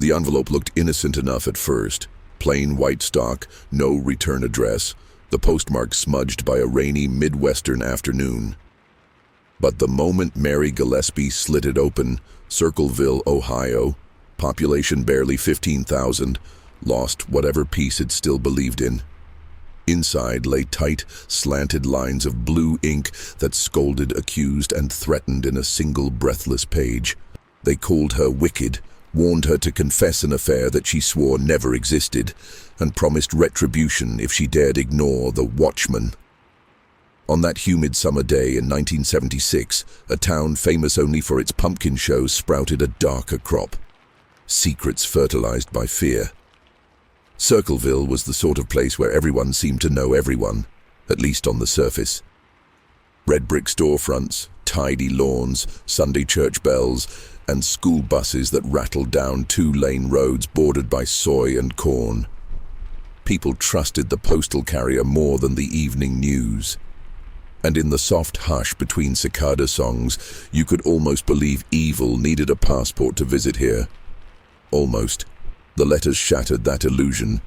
The envelope looked innocent enough at first. Plain white stock, no return address, the postmark smudged by a rainy Midwestern afternoon. But the moment Mary Gillespie slit it open, Circleville, Ohio, population barely 15,000, lost whatever peace it still believed in. Inside lay tight, slanted lines of blue ink that scolded, accused, and threatened in a single breathless page. They called her wicked, warned her to confess an affair that she swore never existed, and promised retribution if she dared ignore the Watchman. On that humid summer day in 1976, a town famous only for its pumpkin shows sprouted a darker crop. Secrets fertilized by fear. Circleville was the sort of place where everyone seemed to know everyone, at least on the surface. Red brick storefronts, tidy lawns, Sunday church bells, and school buses that rattled down two-lane roads bordered by soy and corn. People trusted the postal carrier more than the evening news. And in the soft hush between cicada songs, you could almost believe evil needed a passport to visit here. Almost. The letters shattered that illusion.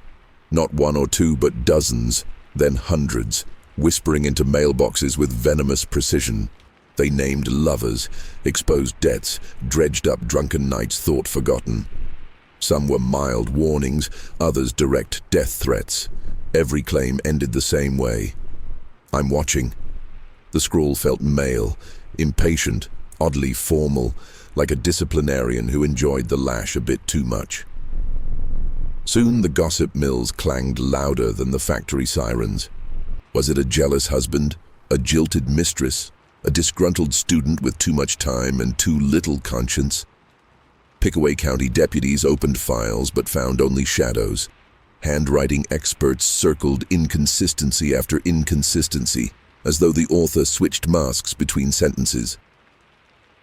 Not one or two, but dozens, then hundreds, whispering into mailboxes with venomous precision. They named lovers, exposed debts, dredged up drunken nights thought forgotten. Some were mild warnings, others direct death threats. Every claim ended the same way. "I'm watching." The scrawl felt male, impatient, oddly formal, like a disciplinarian who enjoyed the lash a bit too much. Soon the gossip mills clanged louder than the factory sirens. Was it a jealous husband, a jilted mistress, a disgruntled student with too much time and too little conscience? Pickaway County deputies opened files but found only shadows. Handwriting experts circled inconsistency after inconsistency, as though the author switched masks between sentences.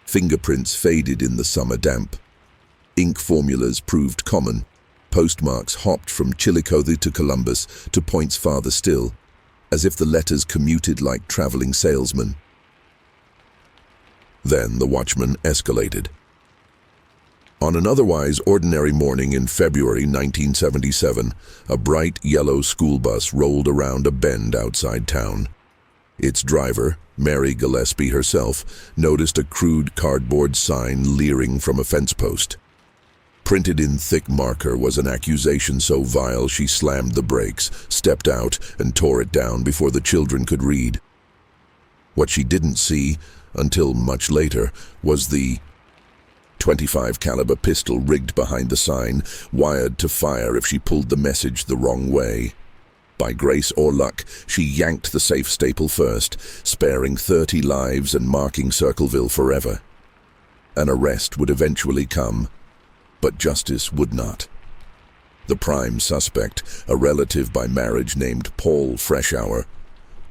Fingerprints faded in the summer damp. Ink formulas proved common. Postmarks hopped from Chillicothe to Columbus to points farther still, as if the letters commuted like traveling salesmen. Then the Watchman escalated. On an otherwise ordinary morning in February 1977, a bright yellow school bus rolled around a bend outside town. Its driver, Mary Gillespie herself, noticed a crude cardboard sign leering from a fence post. Printed in thick marker was an accusation so vile she slammed the brakes, stepped out, and tore it down before the children could read. What she didn't see, until much later, was the .25 caliber pistol rigged behind the sign, wired to fire if she pulled the message the wrong way. By grace or luck, she yanked the safe staple first, sparing 30 lives and marking Circleville forever. An arrest would eventually come, but justice would not. The prime suspect, a relative by marriage named Paul Freshour,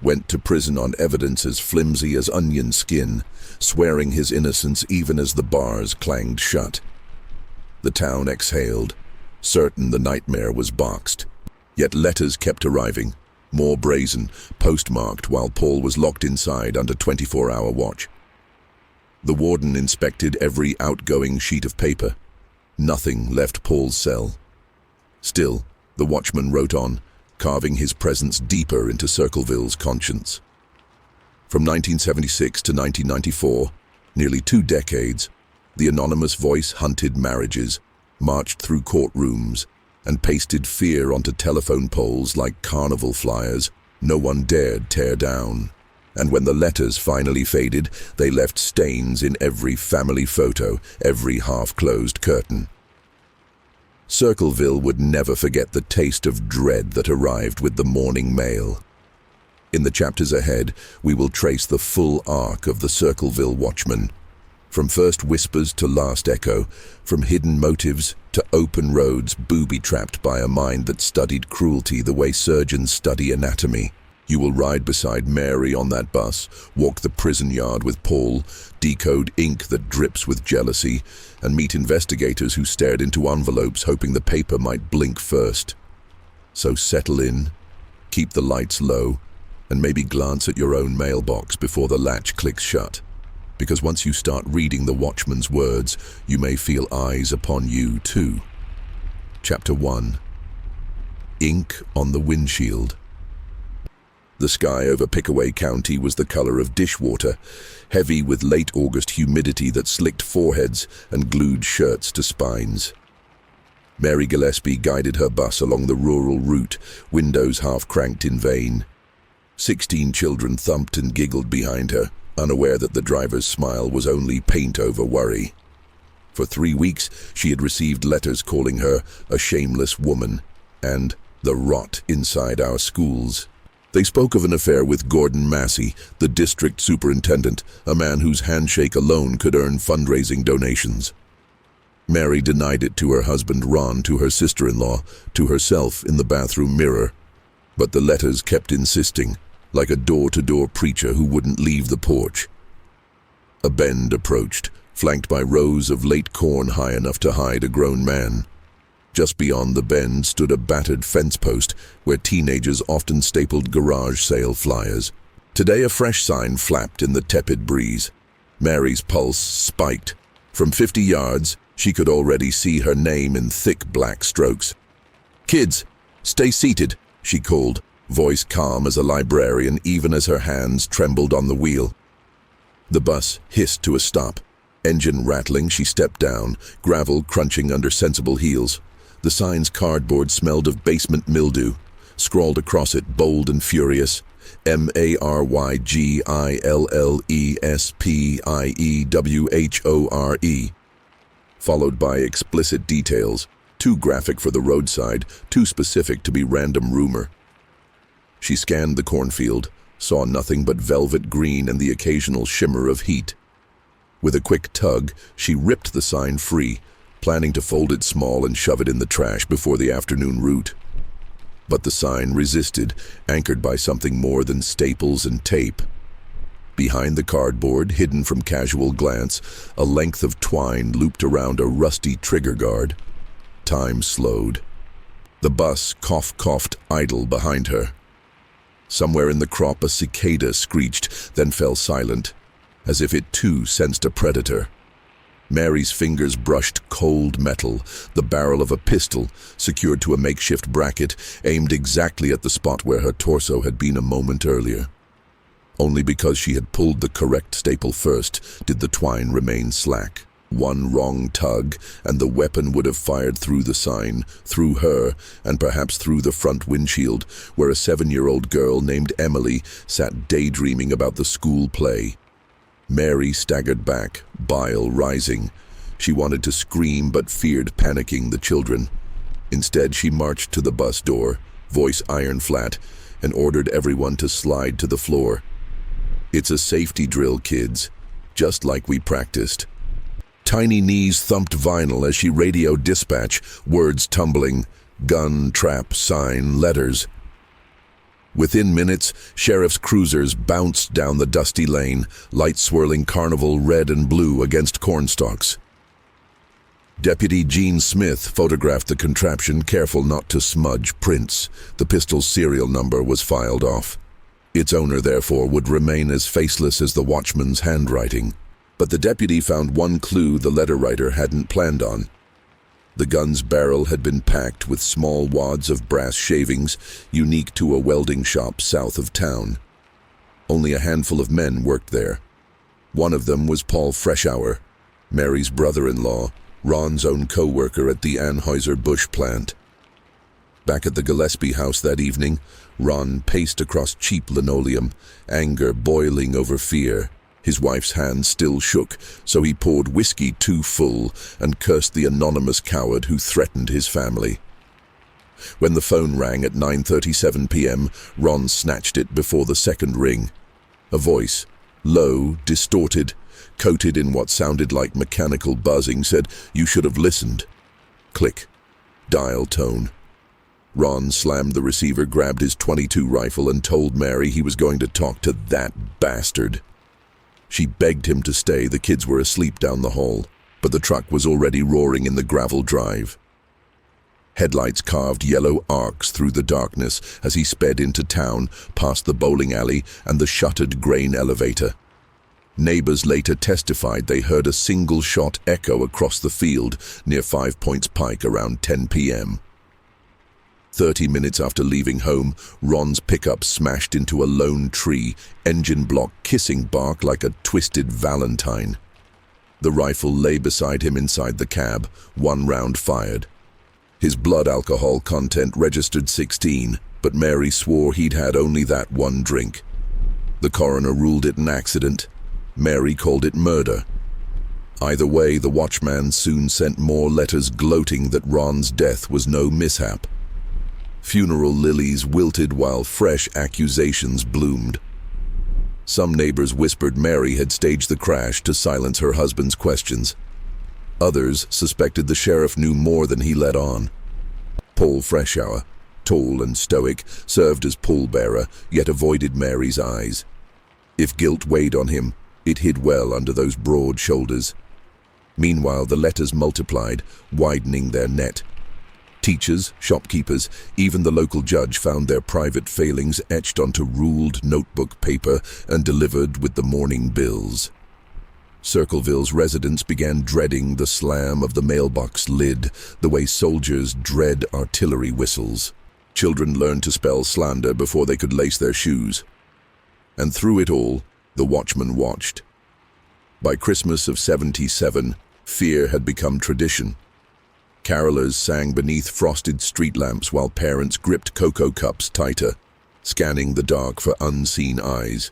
went to prison on evidence as flimsy as onion skin, swearing his innocence even as the bars clanged shut. The town exhaled, certain the nightmare was boxed. Yet letters kept arriving, more brazen, postmarked while Paul was locked inside under 24-hour watch. The warden inspected every outgoing sheet of paper. Nothing left Paul's cell. Still, the Watchman wrote on, carving his presence deeper into Circleville's conscience. From 1976 to 1994, nearly 2 decades, the anonymous voice hunted marriages, marched through courtrooms, and pasted fear onto telephone poles like carnival flyers no one dared tear down. And when the letters finally faded, they left stains in every family photo, every half-closed curtain. Circleville would never forget the taste of dread that arrived with the morning mail. In the chapters ahead, we will trace the full arc of the Circleville Watchman, from first whispers to last echo, from hidden motives to open roads booby-trapped by a mind that studied cruelty the way surgeons study anatomy. You will ride beside Mary on that bus, walk the prison yard with Paul, decode ink that drips with jealousy, and meet investigators who stared into envelopes hoping the paper might blink first. So settle in, keep the lights low, and maybe glance at your own mailbox before the latch clicks shut. Because once you start reading the Watchman's words, you may feel eyes upon you too. Chapter 1. Ink on the Windshield. The sky over Pickaway County was the color of dishwater, heavy with late August humidity that slicked foreheads and glued shirts to spines. Mary Gillespie guided her bus along the rural route, windows half-cranked in vain. 16 children thumped and giggled behind her, unaware that the driver's smile was only paint over worry. For 3 weeks, she had received letters calling her a shameless woman and the rot inside our schools. They spoke of an affair with Gordon Massey, the district superintendent, a man whose handshake alone could earn fundraising donations. Mary denied it to her husband Ron, to her sister-in-law, to herself in the bathroom mirror. But the letters kept insisting, like a door-to-door preacher who wouldn't leave the porch. A bend approached, flanked by rows of late corn high enough to hide a grown man. Just beyond the bend stood a battered fence post where teenagers often stapled garage sale flyers. Today a fresh sign flapped in the tepid breeze. Mary's pulse spiked. From 50 yards, she could already see her name in thick black strokes. "Kids, stay seated," she called, voice calm as a librarian even as her hands trembled on the wheel. The bus hissed to a stop. Engine rattling, she stepped down, gravel crunching under sensible heels. The sign's cardboard smelled of basement mildew. Scrawled across it, bold and furious, MARYGILLESPIEWHORE, followed by explicit details, too graphic for the roadside, too specific to be random rumor. She scanned the cornfield, saw nothing but velvet green and the occasional shimmer of heat. With a quick tug, she ripped the sign free, planning to fold it small and shove it in the trash before the afternoon route. But the sign resisted, anchored by something more than staples and tape. Behind the cardboard, hidden from casual glance, a length of twine looped around a rusty trigger guard. Time slowed. The bus coughed idle behind her. Somewhere in the crop a cicada screeched, then fell silent, as if it too sensed a predator. Mary's fingers brushed cold metal, the barrel of a pistol, secured to a makeshift bracket, aimed exactly at the spot where her torso had been a moment earlier. Only because she had pulled the correct staple first did the twine remain slack. One wrong tug, and the weapon would have fired through the sign, through her, and perhaps through the front windshield, where a 7-year-old girl named Emily sat daydreaming about the school play. Mary staggered back, bile rising. She wanted to scream but feared panicking the children. Instead, she marched to the bus door, voice iron flat, and ordered everyone to slide to the floor. "It's a safety drill, kids, just like we practiced." Tiny knees thumped vinyl as she radioed dispatch, words tumbling, gun, trap, sign, letters. Within minutes, sheriff's cruisers bounced down the dusty lane, lights swirling carnival red and blue against cornstalks. Deputy Gene Smith photographed the contraption, careful not to smudge prints. The pistol's serial number was filed off. Its owner, therefore, would remain as faceless as the Watchman's handwriting. But the deputy found one clue the letter writer hadn't planned on. The gun's barrel had been packed with small wads of brass shavings, unique to a welding shop south of town. Only a handful of men worked there. One of them was Paul Freshour, Mary's brother-in-law, Ron's own co-worker at the Anheuser-Busch plant. Back at the Gillespie house that evening, Ron paced across cheap linoleum, anger boiling over fear. His wife's hand still shook, so he poured whiskey too full and cursed the anonymous coward who threatened his family. When the phone rang at 9:37 p.m., Ron snatched it before the second ring. A voice, low, distorted, coated in what sounded like mechanical buzzing, said, "You should have listened." Click. Dial tone. Ron slammed the receiver, grabbed his .22 rifle, and told Mary he was going to talk to that bastard. She begged him to stay. The kids were asleep down the hall, but the truck was already roaring in the gravel drive. Headlights carved yellow arcs through the darkness as he sped into town, past the bowling alley and the shuttered grain elevator. Neighbors later testified they heard a single shot echo across the field near 5 Points Pike around 10 p.m. 30 minutes after leaving home, Ron's pickup smashed into a lone tree, engine block kissing bark like a twisted valentine. The rifle lay beside him inside the cab, 1 round fired. His blood alcohol content registered 16, but Mary swore he'd had only that 1 drink. The coroner ruled it an accident. Mary called it murder. Either way, the Watchman soon sent more letters gloating that Ron's death was no mishap. Funeral lilies wilted while fresh accusations bloomed. Some neighbors whispered Mary had staged the crash to silence her husband's questions. Others suspected the sheriff knew more than he let on. Paul Freshour, tall and stoic, served as pallbearer, yet avoided Mary's eyes. If guilt weighed on him, it hid well under those broad shoulders. Meanwhile, the letters multiplied, widening their net. Teachers, shopkeepers, even the local judge found their private failings etched onto ruled notebook paper and delivered with the morning bills. Circleville's residents began dreading the slam of the mailbox lid, the way soldiers dread artillery whistles. Children learned to spell slander before they could lace their shoes. And through it all, the Watchman watched. By Christmas of '77, fear had become tradition. Carolers sang beneath frosted street lamps while parents gripped cocoa cups tighter, scanning the dark for unseen eyes.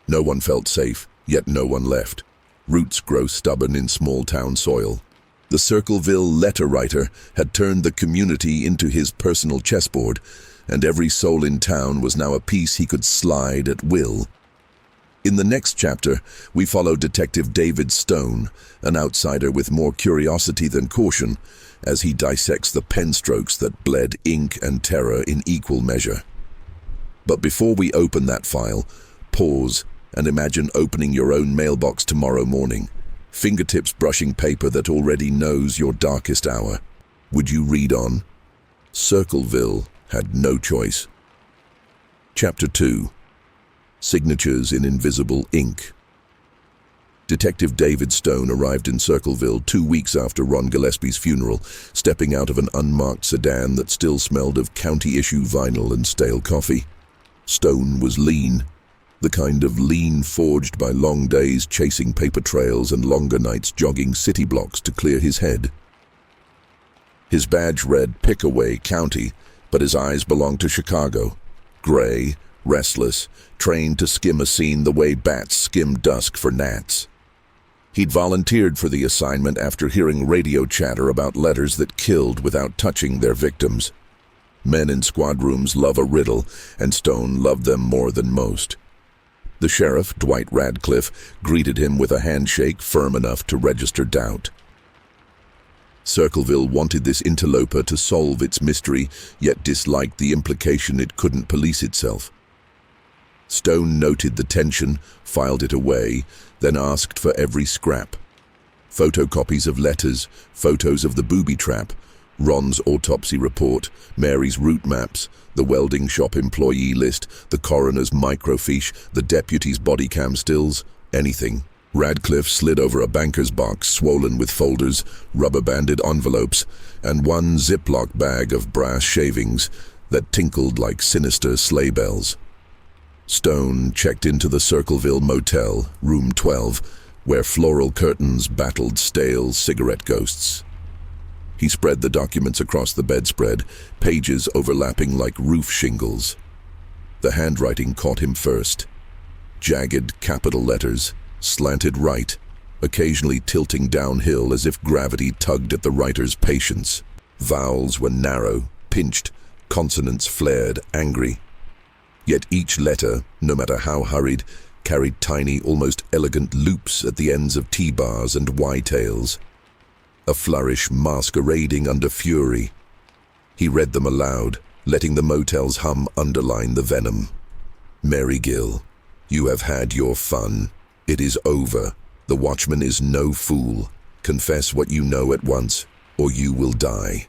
No one felt safe, yet no one left. Roots grow stubborn in small-town soil. The Circleville letter writer had turned the community into his personal chessboard, and every soul in town was now a piece he could slide at will. In the next chapter, we follow Detective David Stone, an outsider with more curiosity than caution, as he dissects the pen strokes that bled ink and terror in equal measure. But before we open that file, pause and imagine opening your own mailbox tomorrow morning, fingertips brushing paper that already knows your darkest hour. Would you read on? Circleville had no choice. Chapter 2. Signatures in invisible ink. Detective David Stone arrived in Circleville 2 weeks after Ron Gillespie's funeral, stepping out of an unmarked sedan that still smelled of county-issue vinyl and stale coffee. Stone was lean, the kind of lean forged by long days chasing paper trails and longer nights jogging city blocks to clear his head. His badge read Pickaway County, but his eyes belonged to Chicago. Gray, restless, trained to skim a scene the way bats skim dusk for gnats. He'd volunteered for the assignment after hearing radio chatter about letters that killed without touching their victims. Men in squad rooms love a riddle, and Stone loved them more than most. The sheriff, Dwight Radcliffe, greeted him with a handshake firm enough to register doubt. Circleville wanted this interloper to solve its mystery, yet disliked the implication it couldn't police itself. Stone noted the tension, filed it away, then asked for every scrap. Photocopies of letters, photos of the booby trap, Ron's autopsy report, Mary's route maps, the welding shop employee list, the coroner's microfiche, the deputy's body cam stills, anything. Radcliffe slid over a banker's box swollen with folders, rubber-banded envelopes, and one Ziploc bag of brass shavings that tinkled like sinister sleigh bells. Stone checked into the Circleville Motel, room 12, where floral curtains battled stale cigarette ghosts. He spread the documents across the bedspread, pages overlapping like roof shingles. The handwriting caught him first. Jagged capital letters, slanted right, occasionally tilting downhill as if gravity tugged at the writer's patience. Vowels were narrow, pinched, consonants flared, angry. Yet each letter, no matter how hurried, carried tiny, almost elegant loops at the ends of T-bars and Y-tails. A flourish masquerading under fury. He read them aloud, letting the motel's hum underline the venom. Mary Gill, you have had your fun. It is over. The Watchman is no fool. Confess what you know at once, or you will die.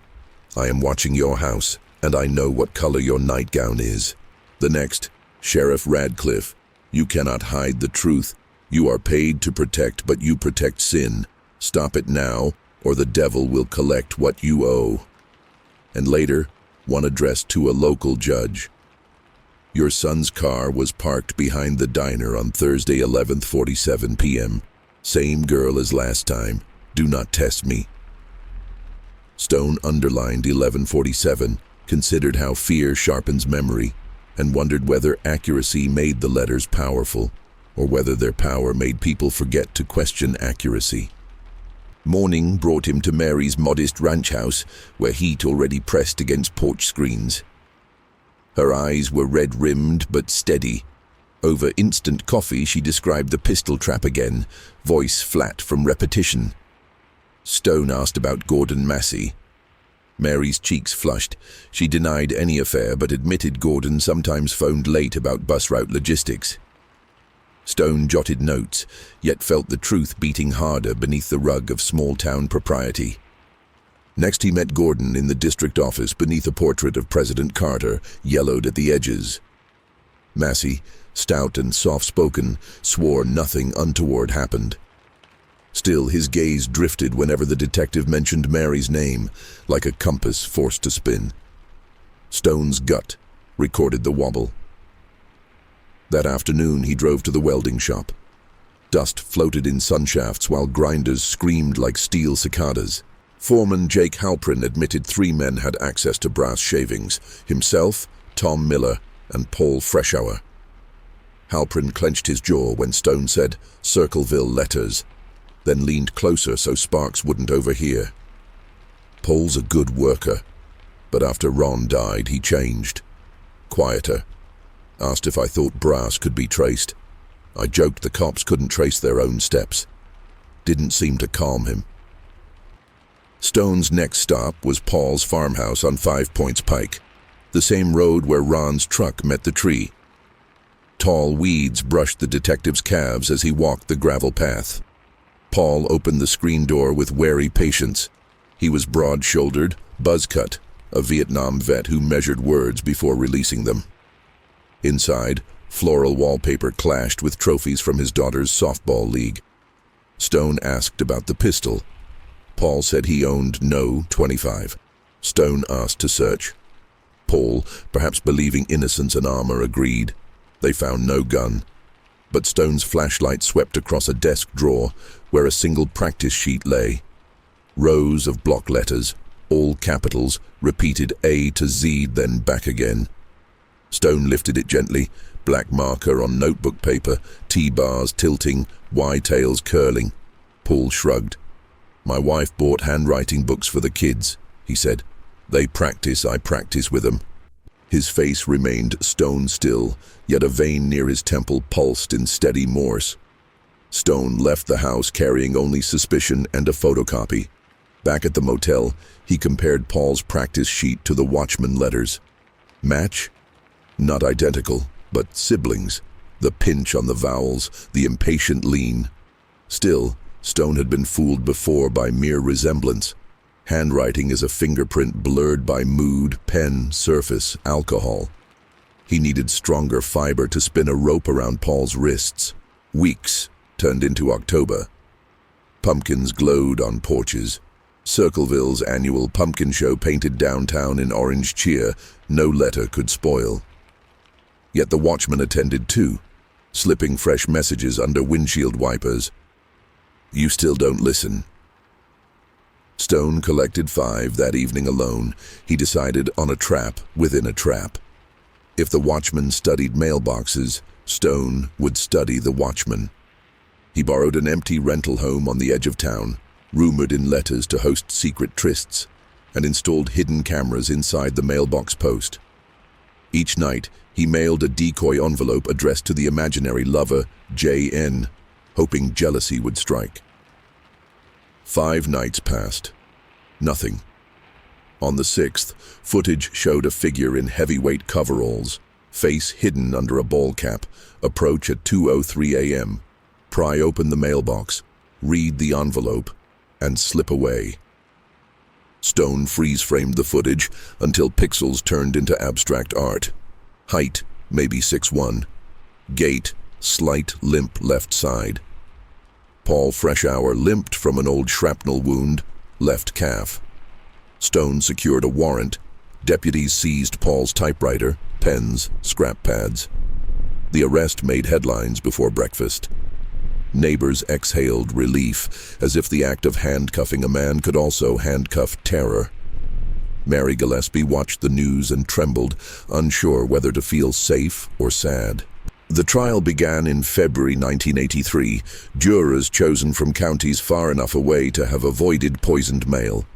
I am watching your house, and I know what color your nightgown is. The next, Sheriff Radcliffe, you cannot hide the truth. You are paid to protect, but you protect sin. Stop it now, or the devil will collect what you owe." And later, one addressed to a local judge. "Your son's car was parked behind the diner on Thursday 11:47 p.m. Same girl as last time. Do not test me." Stone underlined 11:47, considered how fear sharpens memory, and wondered whether accuracy made the letters powerful, or whether their power made people forget to question accuracy. Morning brought him to Mary's modest ranch house, where heat already pressed against porch screens. Her eyes were red-rimmed but steady. Over instant coffee, she described the pistol trap again, voice flat from repetition. Stone asked about Gordon Massey. Mary's cheeks flushed. She denied any affair, but admitted Gordon sometimes phoned late about bus route logistics. Stone jotted notes, yet felt the truth beating harder beneath the rug of small-town propriety. Next he met Gordon in the district office beneath a portrait of President Carter, yellowed at the edges. Massey, stout and soft-spoken, swore nothing untoward happened. Still, his gaze drifted whenever the detective mentioned Mary's name, like a compass forced to spin. Stone's gut recorded the wobble. That afternoon he drove to the welding shop. Dust floated in sunshafts while grinders screamed like steel cicadas. Foreman Jake Halprin admitted 3 men had access to brass shavings: himself, Tom Miller, and Paul Freshour. Halprin clenched his jaw when Stone said Circleville letters, then leaned closer so Sparks wouldn't overhear. "Paul's a good worker, but after Ron died, he changed. Quieter. Asked if I thought brass could be traced. I joked the cops couldn't trace their own steps. Didn't seem to calm him." Stone's next stop was Paul's farmhouse on 5 Points Pike, the same road where Ron's truck met the tree. Tall weeds brushed the detective's calves as he walked the gravel path. Paul opened the screen door with wary patience. He was broad-shouldered, buzz-cut, a Vietnam vet who measured words before releasing them. Inside, floral wallpaper clashed with trophies from his daughter's softball league. Stone asked about the pistol. Paul said he owned no .25. Stone asked to search. Paul, perhaps believing innocence and armor, agreed. They found no gun. But Stone's flashlight swept across a desk drawer where a single practice sheet lay. Rows of block letters, all capitals, repeated A to Z, then back again. Stone lifted it gently, black marker on notebook paper, T-bars tilting, Y-tails curling. Paul shrugged. "My wife bought handwriting books for the kids," he said. "They practice, I practice with them." His face remained stone still, yet a vein near his temple pulsed in steady Morse. Stone left the house carrying only suspicion and a photocopy. Back at the motel, he compared Paul's practice sheet to the Watchman letters. Match? Not identical, but siblings. The pinch on the vowels, the impatient lean. Still, Stone had been fooled before by mere resemblance. Handwriting is a fingerprint blurred by mood, pen, surface, alcohol. He needed stronger fiber to spin a rope around Paul's wrists. Weeks turned into October. Pumpkins glowed on porches. Circleville's annual pumpkin show painted downtown in orange cheer. No letter could spoil. Yet the Watchman attended too, slipping fresh messages under windshield wipers. "You still don't listen." Stone collected 5 that evening alone. He decided on a trap within a trap. If the Watchman studied mailboxes, Stone would study the Watchman. He borrowed an empty rental home on the edge of town, rumored in letters to host secret trysts, and installed hidden cameras inside the mailbox post. Each night, he mailed a decoy envelope addressed to the imaginary lover, J.N., hoping jealousy would strike. 5 nights passed. Nothing. On the 6th, footage showed a figure in heavyweight coveralls, face hidden under a ball cap, approach at 2:03 a.m., pry open the mailbox, read the envelope, and slip away. Stone freeze-framed the footage until pixels turned into abstract art. Height, maybe 6'1". Gait, slight limp left side. Paul Freshour limped from an old shrapnel wound, left calf. Stone secured a warrant. Deputies seized Paul's typewriter, pens, scrap pads. The arrest made headlines before breakfast. Neighbors exhaled relief, as if the act of handcuffing a man could also handcuff terror. Mary Gillespie watched the news and trembled, unsure whether to feel safe or sad. The trial began in February 1983, jurors chosen from counties far enough away to have avoided poisoned mail.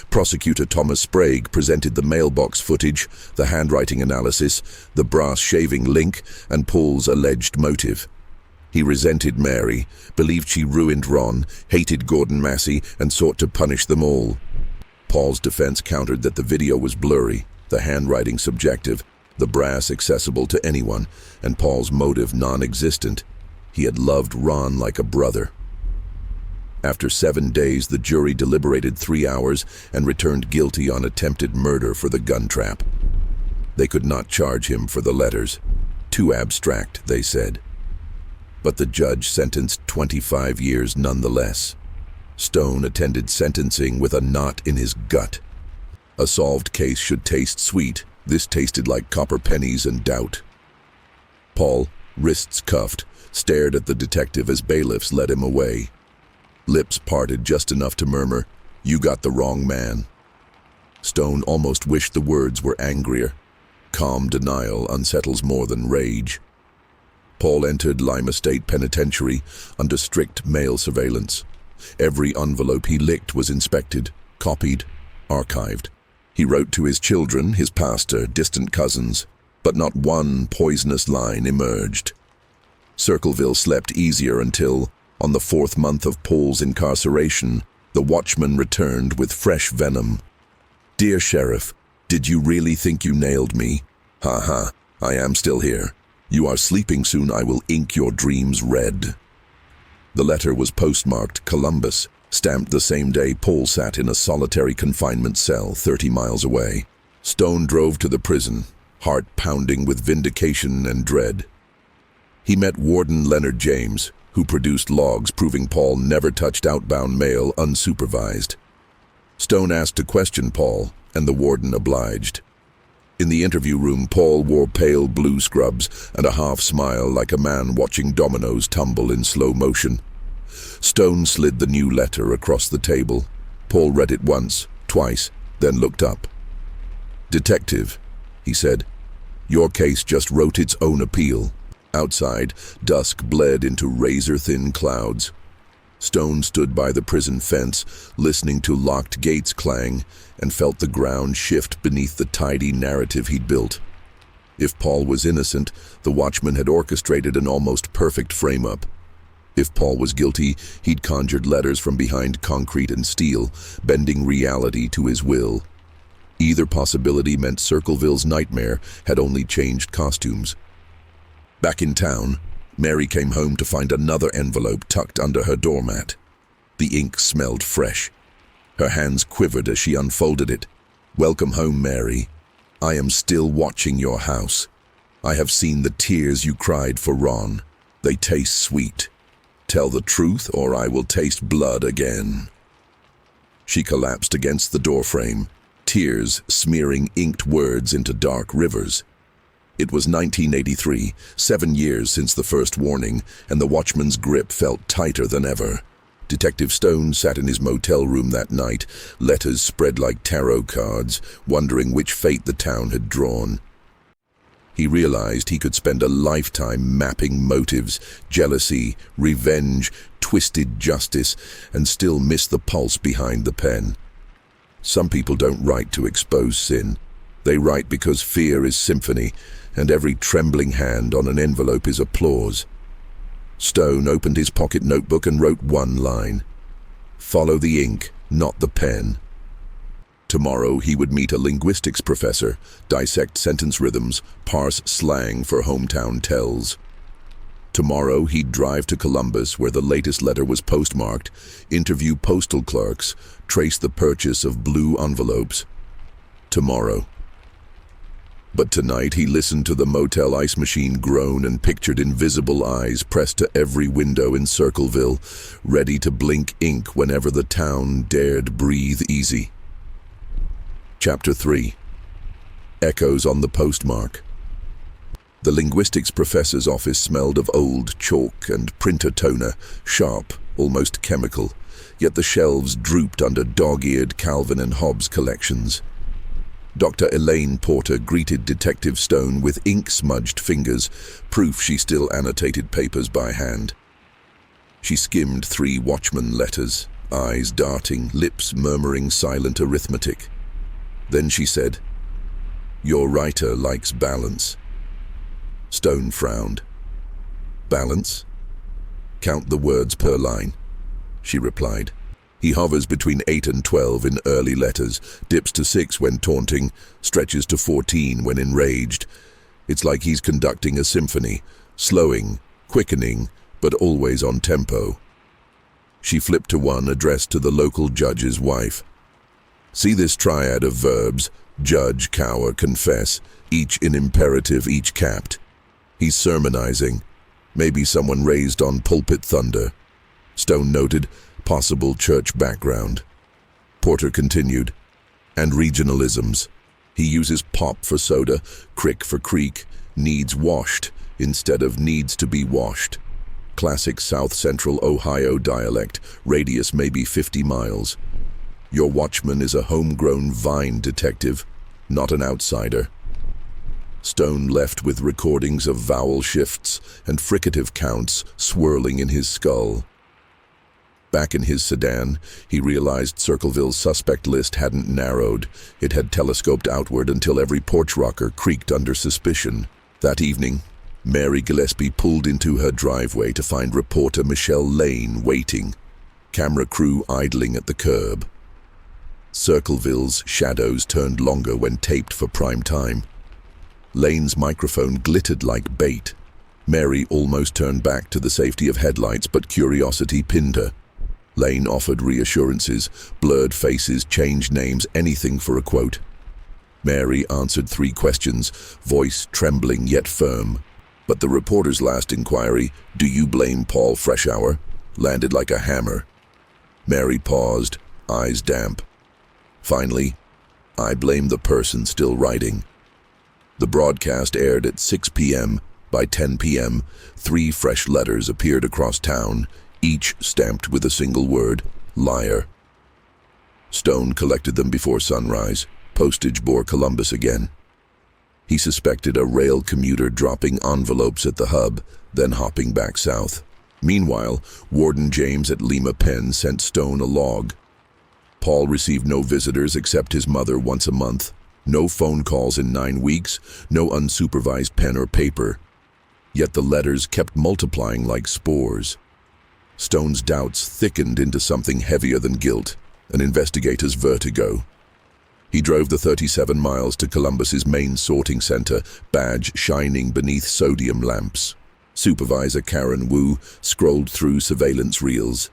Prosecutor Thomas Sprague presented the mailbox footage, the handwriting analysis, the brass shaving link, and Paul's alleged motive. He resented Mary, believed she ruined Ron, hated Gordon Massey, and sought to punish them all. Paul's defense countered that the video was blurry, the handwriting subjective, the brass accessible to anyone, and Paul's motive non-existent. He had loved Ron like a brother. After 7 days, the jury deliberated 3 hours and returned guilty on attempted murder for the gun trap. They could not charge him for the letters. Too abstract, they said. But the judge sentenced 25 years nonetheless. Stone attended sentencing with a knot in his gut. A solved case should taste sweet. This tasted like copper pennies and doubt. Paul, wrists cuffed, stared at the detective as bailiffs led him away. Lips parted just enough to murmur, "You got the wrong man." Stone almost wished the words were angrier. Calm denial unsettles more than rage. Paul entered Lima State Penitentiary under strict male surveillance. Every envelope he licked was inspected, copied, archived. He wrote to his children, his pastor, distant cousins, but not one poisonous line emerged. Circleville slept easier until, on the 4th month of Paul's incarceration, the Watchman returned with fresh venom. "Dear Sheriff, did you really think you nailed me? Ha ha, I am still here. You are sleeping soon, I will ink your dreams red." The letter was postmarked Columbus, stamped the same day Paul sat in a solitary confinement cell 30 miles away. Stone drove to the prison, heart pounding with vindication and dread. He met Warden Leonard James, who produced logs proving Paul never touched outbound mail unsupervised. Stone asked to question Paul, and the warden obliged. In the interview room, Paul wore pale blue scrubs and a half smile like a man watching dominoes tumble in slow motion. Stone slid the new letter across the table. Paul read it once, twice, then looked up. "Detective," he said, "your case just wrote its own appeal." Outside, dusk bled into razor-thin clouds. Stone stood by the prison fence, listening to locked gates clang, and felt the ground shift beneath the tidy narrative he'd built. If Paul was innocent, the Watchman had orchestrated an almost perfect frame-up. If Paul was guilty, he'd conjured letters from behind concrete and steel, bending reality to his will. Either possibility meant Circleville's nightmare had only changed costumes. Back in town, Mary came home to find another envelope tucked under her doormat. The ink smelled fresh. Her hands quivered as she unfolded it. "Welcome home, Mary. I am still watching your house. I have seen the tears you cried for Ron. They taste sweet. Tell the truth or I will taste blood again." She collapsed against the doorframe, tears smearing inked words into dark rivers. It was 1983, 7 years since the first warning, and the Watchman's grip felt tighter than ever. Detective Stone sat in his motel room that night, letters spread like tarot cards, wondering which fate the town had drawn. He realized he could spend a lifetime mapping motives, jealousy, revenge, twisted justice, and still miss the pulse behind the pen. Some people don't write to expose sin. They write because fear is symphony, and every trembling hand on an envelope is applause. Stone opened his pocket notebook and wrote one line. Follow the ink, not the pen. Tomorrow he would meet a linguistics professor, dissect sentence rhythms, parse slang for hometown tells. Tomorrow he'd drive to Columbus, where the latest letter was postmarked, interview postal clerks, trace the purchase of blue envelopes. Tomorrow. But tonight he listened to the motel ice machine groan and pictured invisible eyes pressed to every window in Circleville, ready to blink ink whenever the town dared breathe easy. Chapter 3. Echoes on the postmark. The linguistics professor's office smelled of old chalk and printer toner, sharp, almost chemical, yet the shelves drooped under dog-eared Calvin and Hobbes collections. Dr. Elaine Porter greeted Detective Stone with ink-smudged fingers, proof she still annotated papers by hand. She skimmed 3 Watchman letters, eyes darting, lips murmuring silent arithmetic. Then she said, "Your writer likes balance." Stone frowned. "Balance? Count the words per line," she replied. "He hovers between 8 and 12 in early letters, dips to 6 when taunting, stretches to 14 when enraged. It's like he's conducting a symphony, slowing, quickening, but always on tempo." She flipped to one addressed to the local judge's wife. "See this triad of verbs, judge, cower, confess, each in imperative, each capped. He's sermonizing. Maybe someone raised on pulpit thunder." Stone noted, possible church background. Porter continued, "And regionalisms. He uses pop for soda, crick for creek, needs washed instead of needs to be washed. Classic South Central Ohio dialect, radius maybe 50 miles. Your Watchman is a homegrown Vine detective, not an outsider." Stone left with recordings of vowel shifts and fricative counts swirling in his skull. Back in his sedan, he realized Circleville's suspect list hadn't narrowed. It had telescoped outward until every porch rocker creaked under suspicion. That evening, Mary Gillespie pulled into her driveway to find reporter Michelle Lane waiting, camera crew idling at the curb. Circleville's shadows turned longer when taped for prime time. Lane's microphone glittered like bait. Mary almost turned back to the safety of headlights, but curiosity pinned her. Lane offered reassurances, blurred faces, changed names, anything for a quote. Mary answered 3 questions, voice trembling yet firm. But the reporter's last inquiry, "Do you blame Paul Freshour?" landed like a hammer. Mary paused, eyes damp. Finally, "I blame the person still writing." The broadcast aired at 6 p.m. By 10 p.m., 3 fresh letters appeared across town, each stamped with a single word, liar. Stone collected them before sunrise. Postage bore Columbus again. He suspected a rail commuter dropping envelopes at the hub, then hopping back south. Meanwhile, Warden James at Lima Penn sent Stone a log. Paul received no visitors except his mother once a month. No phone calls in 9 weeks, no unsupervised pen or paper. Yet the letters kept multiplying like spores. Stone's doubts thickened into something heavier than guilt, an investigator's vertigo. He drove the 37 miles to Columbus's main sorting center, badge shining beneath sodium lamps. Supervisor Karen Wu scrolled through surveillance reels.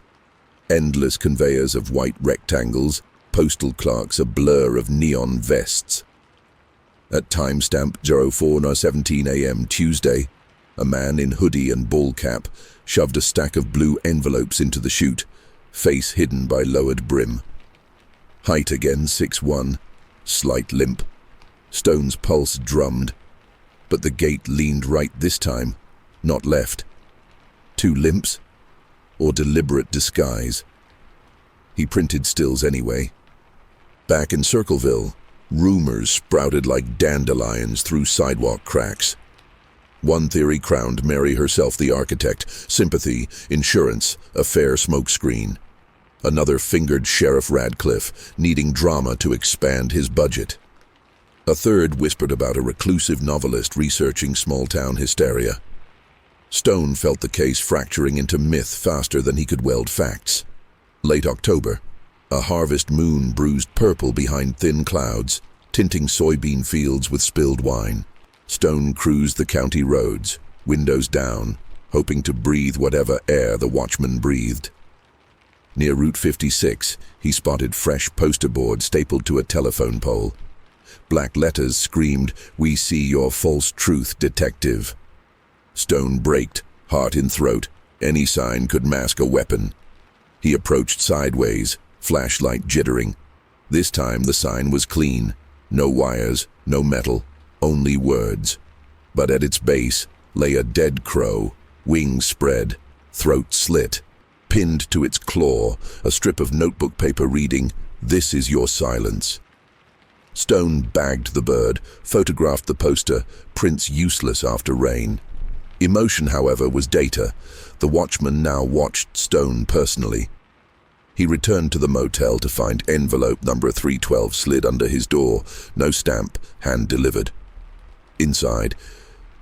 Endless conveyors of white rectangles, postal clerks a blur of neon vests. At timestamp 04:17 a.m. Tuesday, a man in hoodie and ball cap shoved a stack of blue envelopes into the chute, face hidden by lowered brim. Height again 6'1", slight limp. Stone's pulse drummed, but the gait leaned right this time, not left. 2 limps, or deliberate disguise? He printed stills anyway. Back in Circleville, rumors sprouted like dandelions through sidewalk cracks. One theory crowned Mary herself the architect, sympathy, insurance, a fair smokescreen. Another fingered Sheriff Radcliffe, needing drama to expand his budget. A third whispered about a reclusive novelist researching small-town hysteria. Stone felt the case fracturing into myth faster than he could weld facts. Late October. A harvest moon bruised purple behind thin clouds, tinting soybean fields with spilled wine. Stone cruised the county roads, windows down, hoping to breathe whatever air the Watchman breathed. Near Route 56, he spotted fresh poster boards stapled to a telephone pole. Black letters screamed, "We see your false truth, detective." Stone braked, heart in throat. Any sign could mask a weapon. He approached sideways, flashlight jittering. This time the sign was clean. No wires, no metal, only words. But at its base lay a dead crow, wings spread, throat slit. Pinned to its claw, a strip of notebook paper reading, "This is your silence." Stone bagged the bird, photographed the poster, prints useless after rain. Emotion, however, was data. The Watchman now watched Stone personally. He returned to the motel to find envelope number 312 slid under his door. No stamp, hand-delivered. Inside,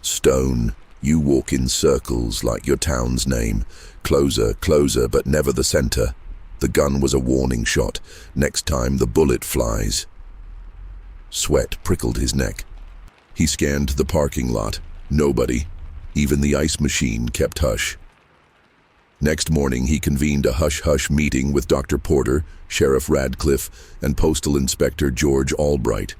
"Stone, you walk in circles like your town's name. Closer, closer, but never the center." The gun was a warning shot. "Next time the bullet flies." Sweat prickled his neck. He scanned the parking lot. Nobody. Even the ice machine kept hush. Next morning he convened a hush-hush meeting with Dr. Porter, Sheriff Radcliffe, and Postal Inspector George Albright.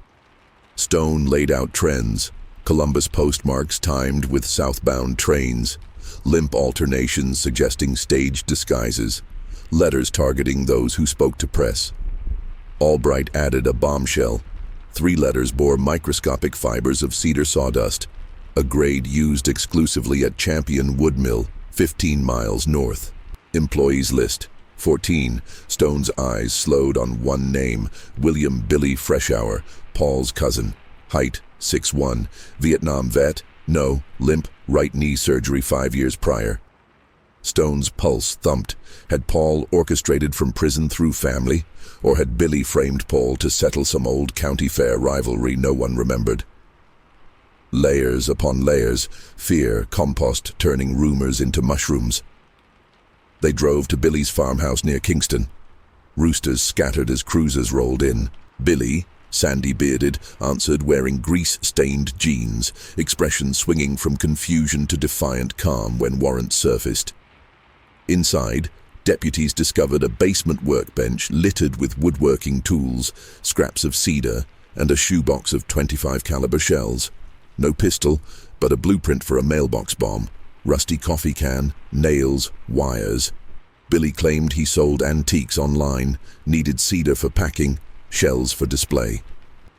Stone laid out trends. Columbus postmarks timed with southbound trains. Limp alternations suggesting staged disguises. Letters targeting those who spoke to press. Albright added a bombshell. 3 letters bore microscopic fibers of cedar sawdust, a grade used exclusively at Champion Wood Mill, 15 miles north. Employees list, 14. Stone's eyes slowed on one name, William Billy Freshour, Paul's cousin. Height, 6'1". Vietnam vet? No. Limp, right knee surgery 5 years prior. Stone's pulse thumped. Had Paul orchestrated from prison through family? Or had Billy framed Paul to settle some old county fair rivalry no one remembered? Layers upon layers, fear, compost turning rumors into mushrooms. They drove to Billy's farmhouse near Kingston. Roosters scattered as cruisers rolled in. Billy, sandy-bearded, answered wearing grease-stained jeans, expression swinging from confusion to defiant calm when warrants surfaced. Inside, deputies discovered a basement workbench littered with woodworking tools, scraps of cedar, and a shoebox of .25 caliber shells. No pistol, but a blueprint for a mailbox bomb. Rusty coffee can, nails, wires. Billy claimed he sold antiques online, needed cedar for packing, shells for display.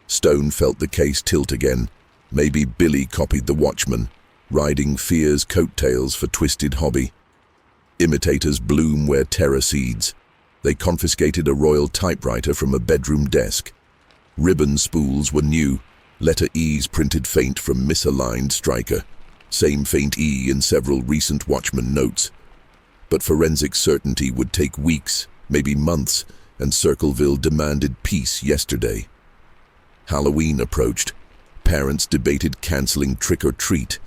Stone felt the case tilt again. Maybe Billy copied the Watchman, riding fear's coattails for twisted hobby. Imitators bloom where terror seeds. They confiscated a royal typewriter from a bedroom desk. Ribbon spools were new. Letter E's printed faint from misaligned striker. Same faint E in several recent Watchman notes. But forensic certainty would take weeks, maybe months, and Circleville demanded peace yesterday. Halloween approached. Parents debated canceling trick-or-treat.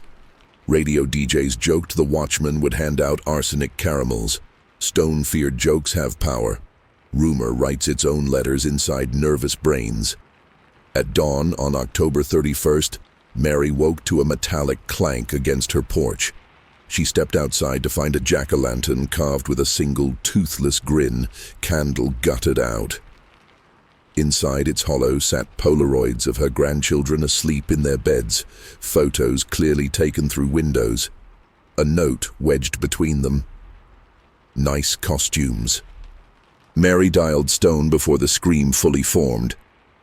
Radio DJs joked the Watchman would hand out arsenic caramels. Stone feared jokes have power. Rumor writes its own letters inside nervous brains. At dawn on October 31st, Mary woke to a metallic clank against her porch. She stepped outside to find a jack-o'-lantern carved with a single toothless grin, candle gutted out. Inside its hollow sat Polaroids of her grandchildren asleep in their beds, photos clearly taken through windows. A note wedged between them. Nice costumes. Mary dialed Stone before the scream fully formed.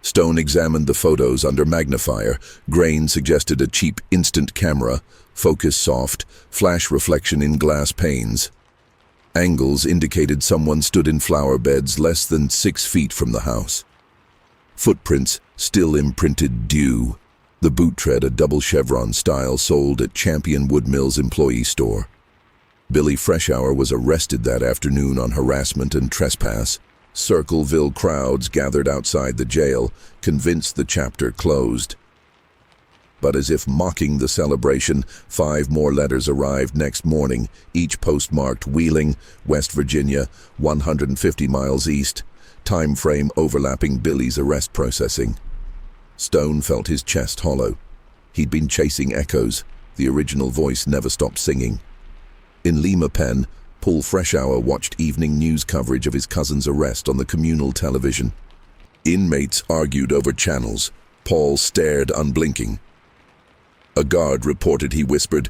Stone examined the photos under magnifier. Grain suggested a cheap instant camera, focus soft, flash reflection in glass panes. Angles indicated someone stood in flower beds less than 6 feet from the house. Footprints still imprinted dew. The boot tread, a double chevron style, sold at Champion Wood Mill's employee store. Billy Freshour was arrested that afternoon on harassment and trespass. Circleville crowds gathered outside the jail, convinced the chapter closed. But as if mocking the celebration, 5 more letters arrived next morning, each postmarked Wheeling, West Virginia, 150 miles east, time frame overlapping Billy's arrest processing. Stone felt his chest hollow. He'd been chasing echoes. The original voice never stopped singing. In Lima Pen, Paul Freshour watched evening news coverage of his cousin's arrest on the communal television. Inmates argued over channels. Paul stared unblinking. A guard reported he whispered,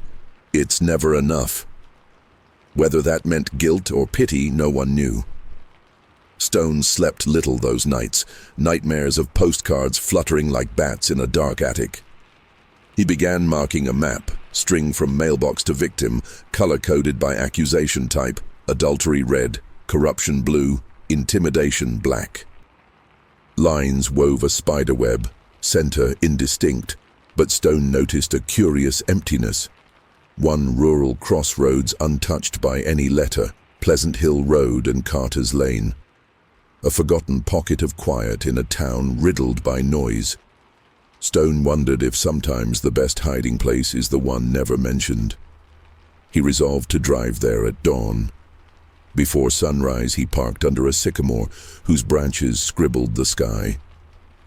"It's never enough." Whether that meant guilt or pity, no one knew. Stone slept little those nights, nightmares of postcards fluttering like bats in a dark attic. He began marking a map, string from mailbox to victim, color-coded by accusation type, adultery red, corruption blue, intimidation black. Lines wove a spiderweb, center indistinct, but Stone noticed a curious emptiness. One rural crossroads untouched by any letter, Pleasant Hill Road and Carter's Lane. A forgotten pocket of quiet in a town riddled by noise. Stone wondered if sometimes the best hiding place is the one never mentioned. He resolved to drive there at dawn. Before sunrise, he parked under a sycamore whose branches scribbled the sky.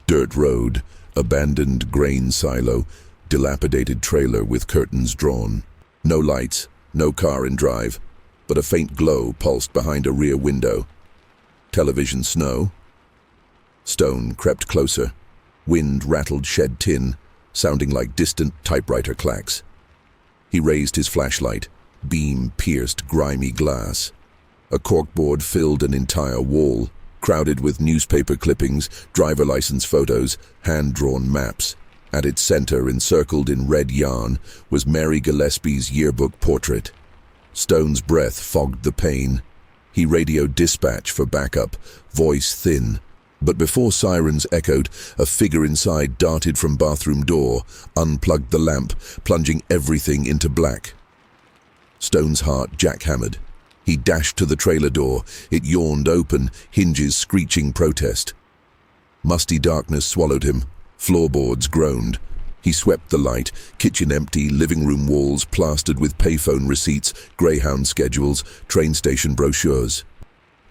Dirt road, abandoned grain silo, dilapidated trailer with curtains drawn. No lights, no car in drive, but a faint glow pulsed behind a rear window. Television snow? Stone crept closer. Wind rattled shed tin, sounding like distant typewriter clacks. He raised his flashlight. Beam pierced grimy glass. A corkboard filled an entire wall, crowded with newspaper clippings, driver license photos, hand-drawn maps. At its center, encircled in red yarn, was Mary Gillespie's yearbook portrait. Stone's breath fogged the pain. He radioed dispatch for backup, voice thin. But before sirens echoed, a figure inside darted from bathroom door, unplugged the lamp, plunging everything into black. Stone's heart jackhammered. He dashed to the trailer door. It yawned open, hinges screeching protest. Musty darkness swallowed him. Floorboards groaned. He swept the light, kitchen empty, living room walls plastered with payphone receipts, Greyhound schedules, train station brochures.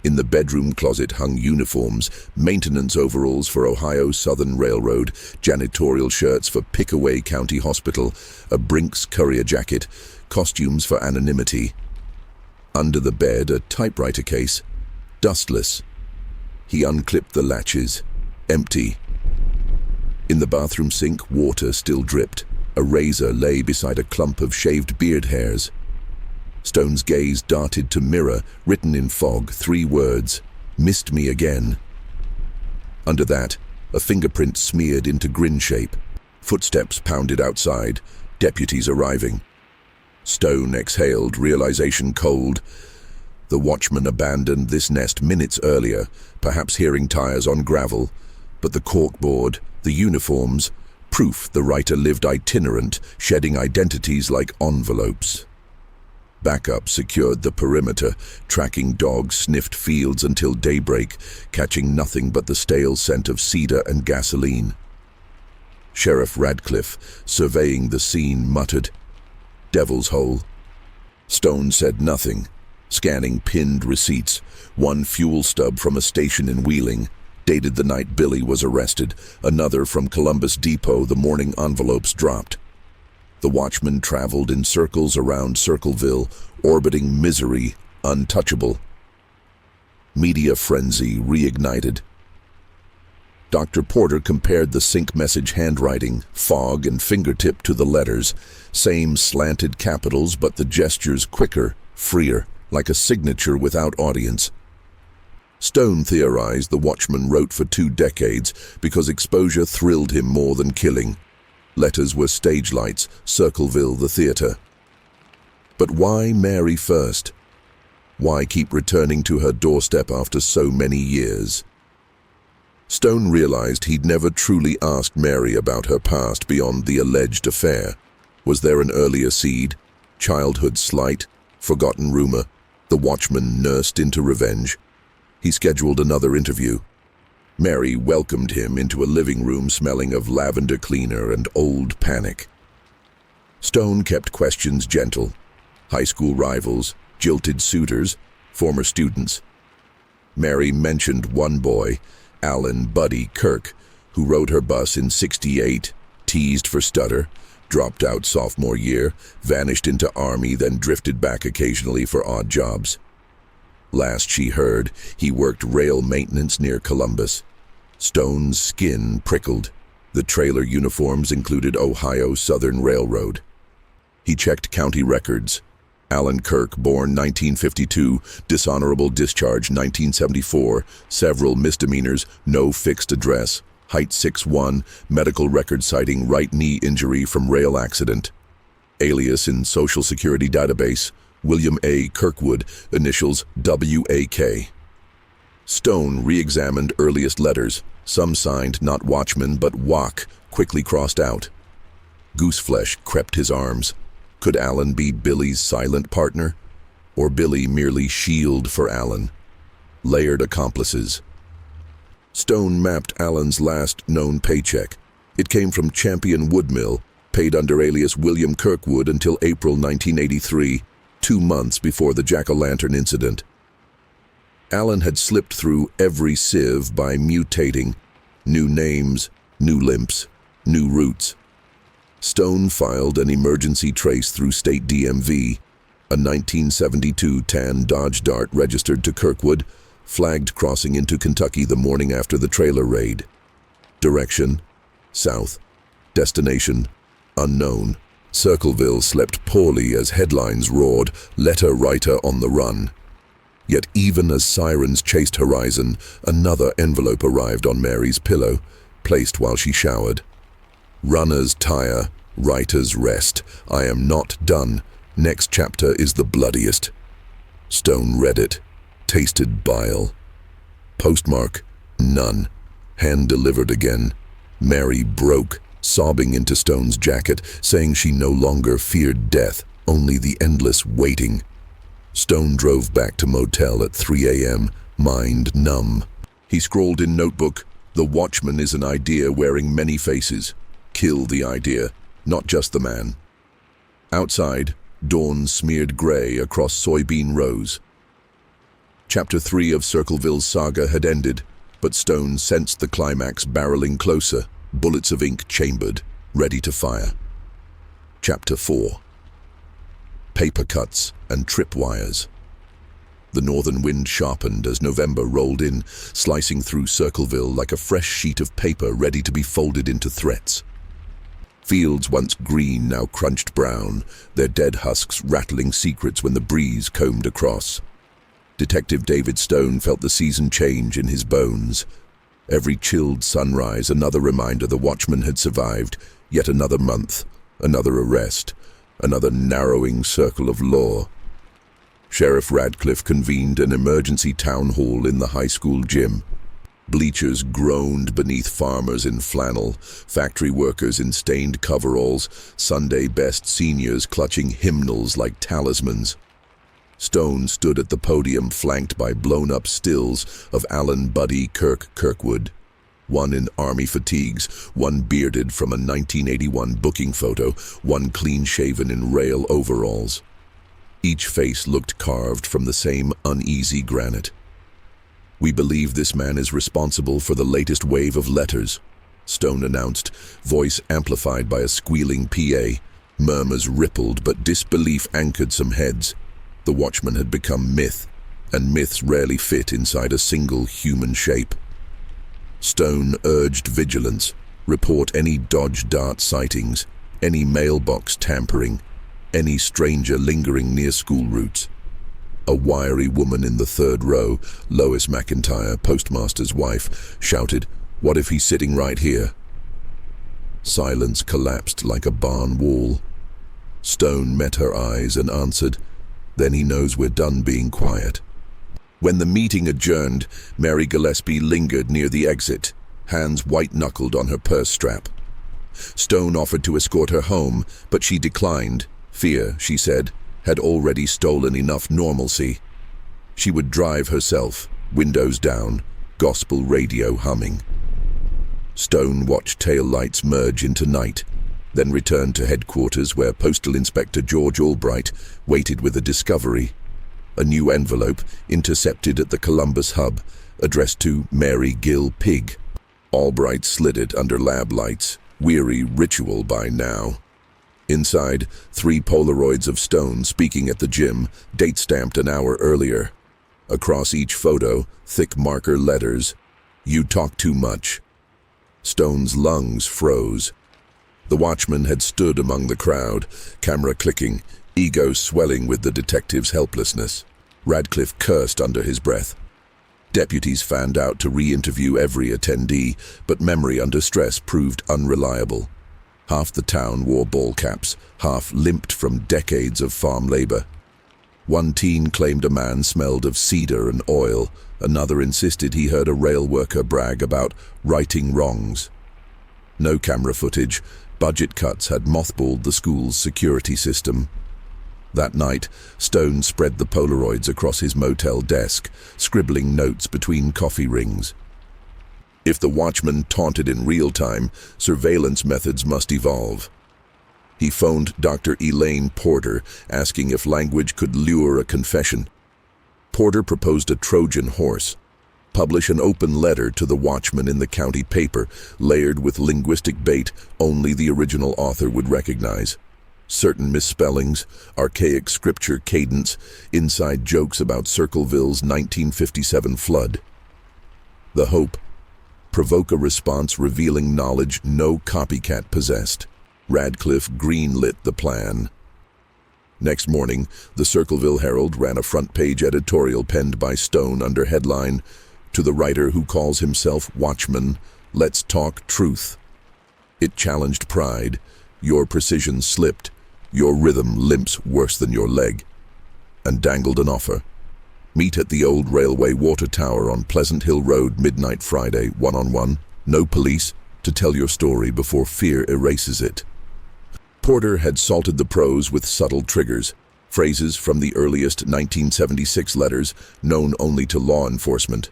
In the bedroom closet hung uniforms, maintenance overalls for Ohio Southern Railroad, janitorial shirts for Pickaway County Hospital, a Brinks courier jacket, costumes for anonymity. Under the bed, a typewriter case, dustless. He unclipped the latches. Empty. In the bathroom sink, water still dripped. A razor lay beside a clump of shaved beard hairs. Stone's gaze darted to mirror, written in fog, 3 words, "Missed me again." Under that, a fingerprint smeared into grin shape. Footsteps pounded outside, deputies arriving. Stone exhaled, realization cold. The watchman abandoned this nest minutes earlier, perhaps hearing tires on gravel. But the corkboard, the uniforms, proof the writer lived itinerant, shedding identities like envelopes. Backup secured the perimeter. Tracking dogs sniffed fields until daybreak, catching nothing but the stale scent of cedar and gasoline. Sheriff Radcliffe, surveying the scene, muttered, "Devil's Hole." Stone said nothing, scanning pinned receipts. One fuel stub from a station in Wheeling, dated the night Billy was arrested. Another from Columbus Depot the morning envelopes dropped. The watchman traveled in circles around Circleville, orbiting misery, untouchable. Media frenzy reignited. Dr. Porter compared the sync message handwriting, fog and fingertip to the letters. Same slanted capitals, but the gestures quicker, freer, like a signature without audience. Stone theorized the watchman wrote for 2 decades because exposure thrilled him more than killing. Letters were stage lights, Circleville the theater. But why Mary first? Why keep returning to her doorstep after so many years? Stone realized he'd never truly asked Mary about her past beyond the alleged affair. Was there an earlier seed? Childhood slight? Forgotten rumor? The watchman nursed into revenge. He scheduled another interview. Mary welcomed him into a living room smelling of lavender cleaner and old panic. Stone kept questions gentle. High school rivals, jilted suitors, former students. Mary mentioned one boy, Buddy Kirk, who rode her bus in '68, teased for stutter, dropped out sophomore year, vanished into Army, then drifted back occasionally for odd jobs. Last she heard, he worked rail maintenance near Columbus. Stone's skin prickled. The trailer uniforms included Ohio Southern Railroad. He checked county records. Alan Kirk, born 1952, dishonorable discharge 1974, several misdemeanors, no fixed address, height 6'1", medical record citing right knee injury from rail accident. Alias in Social Security database, William A. Kirkwood, initials W.A.K. Stone re-examined earliest letters, some signed not Watchman but Wach, quickly crossed out. Gooseflesh crept his arms. Could Alan be Billy's silent partner? Or Billy merely shield for Alan? Layered accomplices. Stone mapped Alan's last known paycheck. It came from Champion Woodmill, paid under alias William Kirkwood until April 1983, 2 months before the jack-o'-lantern incident. Alan had slipped through every sieve by mutating. New names, new limps, new routes. Stone filed an emergency trace through state DMV. A 1972 tan Dodge Dart registered to Kirkwood, flagged crossing into Kentucky the morning after the trailer raid. Direction: south. Destination: unknown. Circleville slept poorly as headlines roared, "Letter writer on the run." Yet even as sirens chased horizon, another envelope arrived on Mary's pillow, placed while she showered. "Runners tire, writers rest. I am not done. Next chapter is the bloodiest." Stone read it, tasted bile. Postmark: none. Hand delivered again. Mary broke, sobbing into Stone's jacket, saying she no longer feared death, only the endless waiting. Stone drove back to motel at 3 a.m., mind numb. He scrawled in notebook, "The Watchman is an idea wearing many faces. Kill the idea, not just the man." Outside, dawn smeared gray across soybean rows. Chapter 3 of Circleville's saga had ended, but Stone sensed the climax barreling closer, bullets of ink chambered, ready to fire. Chapter 4. Paper cuts and tripwires. The northern wind sharpened as November rolled in, slicing through Circleville like a fresh sheet of paper ready to be folded into threats. Fields once green now crunched brown, their dead husks rattling secrets when the breeze combed across. Detective David Stone felt the season change in his bones. Every chilled sunrise, another reminder the Watchman had survived, yet another month, another arrest, another narrowing circle of law. Sheriff Radcliffe convened an emergency town hall in the high school gym. Bleachers groaned beneath farmers in flannel, factory workers in stained coveralls, Sunday best seniors clutching hymnals like talismans. Stone stood at the podium flanked by blown-up stills of Alan Buddy Kirk Kirkwood. One in army fatigues, one bearded from a 1981 booking photo, one clean-shaven in rail overalls. Each face looked carved from the same uneasy granite. "We believe this man is responsible for the latest wave of letters," Stone announced, voice amplified by a squealing PA. Murmurs rippled, but disbelief anchored some heads. The Watchman had become myth, and myths rarely fit inside a single human shape. Stone urged vigilance, report any Dodge Dart sightings, any mailbox tampering, any stranger lingering near school routes. A wiry woman in the third row, Lois McIntyre, postmaster's wife, shouted, "What if he's sitting right here?" Silence collapsed like a barn wall. Stone met her eyes and answered, "Then he knows we're done being quiet." When the meeting adjourned, Mary Gillespie lingered near the exit, hands white-knuckled on her purse strap. Stone offered to escort her home, but she declined. Fear, she said, had already stolen enough normalcy. She would drive herself, windows down, gospel radio humming. Stone watched taillights merge into night, then returned to headquarters where Postal Inspector George Albright waited with a discovery. A new envelope, intercepted at the Columbus hub, addressed to Mary Gill Pig. Albright slid it under lab lights, weary ritual by now. Inside, 3 Polaroids of Stone speaking at the gym, date-stamped an hour earlier. Across each photo, thick marker letters, "You talk too much." Stone's lungs froze. The watchman had stood among the crowd, camera clicking, ego swelling with the detective's helplessness. Radcliffe cursed under his breath. Deputies fanned out to re-interview every attendee, but memory under stress proved unreliable. Half the town wore ball caps, half limped from decades of farm labor. One teen claimed a man smelled of cedar and oil. Another insisted he heard a rail worker brag about righting wrongs. No camera footage. Budget cuts had mothballed the school's security system. That night, Stone spread the Polaroids across his motel desk, scribbling notes between coffee rings. If the watchman taunted in real time, surveillance methods must evolve. He phoned Dr. Elaine Porter, asking if language could lure a confession. Porter proposed a Trojan horse. Publish an open letter to the watchman in the county paper, layered with linguistic bait only the original author would recognize. Certain misspellings, archaic scripture cadence, inside jokes about Circleville's 1957 flood. The hope: provoke a response revealing knowledge no copycat possessed. Radcliffe greenlit the plan. Next morning, the Circleville Herald ran a front-page editorial penned by Stone under headline, "To the writer who calls himself Watchman, let's talk truth." It challenged pride. Your precision slipped. Your rhythm limps worse than your leg. And dangled an offer. Meet at the old railway water tower on Pleasant Hill Road midnight Friday, one-on-one. No police, to tell your story before fear erases it. Porter had salted the prose with subtle triggers, phrases from the earliest 1976 letters known only to law enforcement.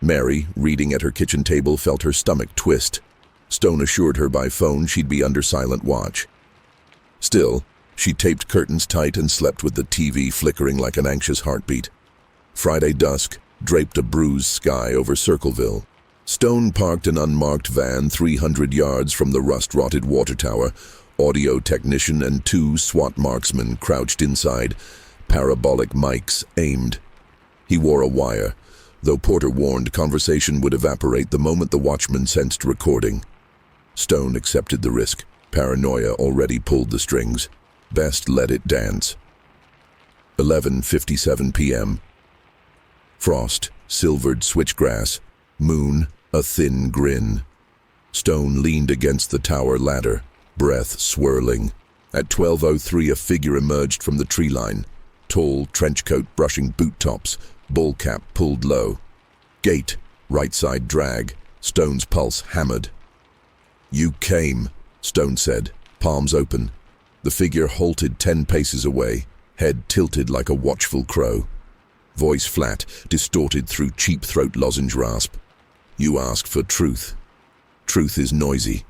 Mary, reading at her kitchen table, felt her stomach twist. Stone assured her by phone she'd be under silent watch. Still, she taped curtains tight and slept with the TV flickering like an anxious heartbeat. Friday dusk draped a bruised sky over Circleville. Stone parked an unmarked van 300 yards from the rust-rotted water tower. Audio technician and 2 SWAT marksmen crouched inside, parabolic mics aimed. He wore a wire, though Porter warned conversation would evaporate the moment the watchman sensed recording. Stone accepted the risk. Paranoia already pulled the strings. Best let it dance. 11:57 p.m. Frost, silvered switchgrass, moon, a thin grin. Stone leaned against the tower ladder, breath swirling. At 12:03 a figure emerged from the tree line. Tall, trenchcoat brushing boot tops, ball cap pulled low. Gait, right side drag. Stone's pulse hammered. "You came," Stone said, palms open. The figure halted 10 paces away, head tilted like a watchful crow. Voice flat, distorted through cheap throat lozenge rasp. "You asked for truth. Truth is noisy."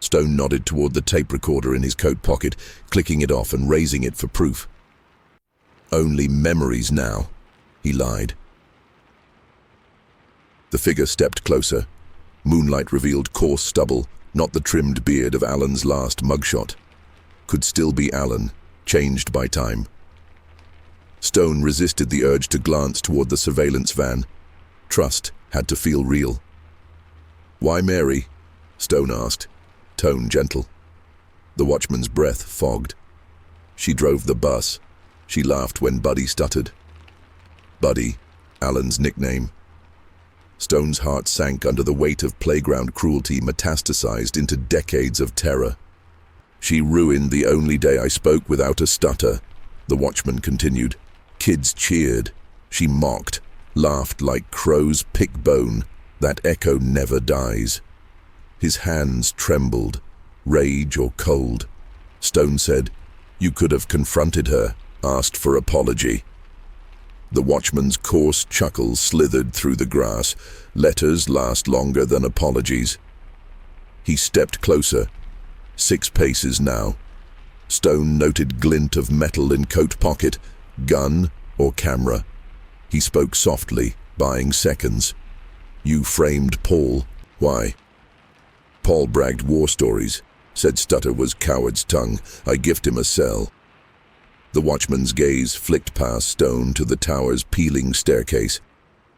Stone nodded toward the tape recorder in his coat pocket, clicking it off and raising it for proof. "Only memories now," he lied. The figure stepped closer. Moonlight revealed coarse stubble, not the trimmed beard of Alan's last mugshot. Could still be Alan, changed by time. Stone resisted the urge to glance toward the surveillance van. Trust had to feel real. "Why Mary?" Stone asked, tone gentle. The watchman's breath fogged. "She drove the bus." She laughed when Buddy stuttered. Buddy, Alan's nickname. Stone's heart sank under the weight of playground cruelty metastasized into decades of terror. "She ruined the only day I spoke without a stutter," the watchman continued. "Kids cheered. She mocked, laughed like crows pick bone. That echo never dies." His hands trembled, rage or cold. Stone said, "You could have confronted her, asked for apology." The watchman's coarse chuckle slithered through the grass. Letters last longer than apologies. He stepped closer. 6 paces now. Stone noted glint of metal in coat pocket, gun or camera. He spoke softly, buying seconds. "You framed Paul. Why?" "Paul bragged war stories. Said stutter was coward's tongue. I gift him a cell." The watchman's gaze flicked past Stone to the tower's peeling staircase,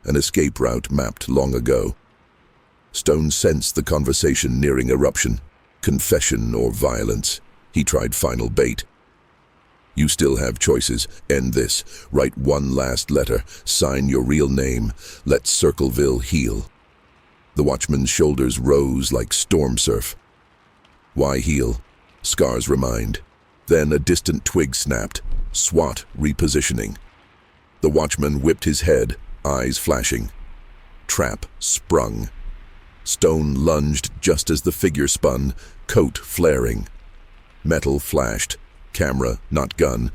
an escape route mapped long ago. Stone sensed the conversation nearing eruption. Confession or violence. He tried final bait. You still have choices. End this. Write one last letter. Sign your real name. Let Circleville heal. The Watchman's shoulders rose like storm surf. Why heal? Scars remind. Then a distant twig snapped. SWAT repositioning. The Watchman whipped his head, eyes flashing. Trap sprung. Stone lunged just as the figure spun, coat flaring. Metal flashed. Camera, not gun,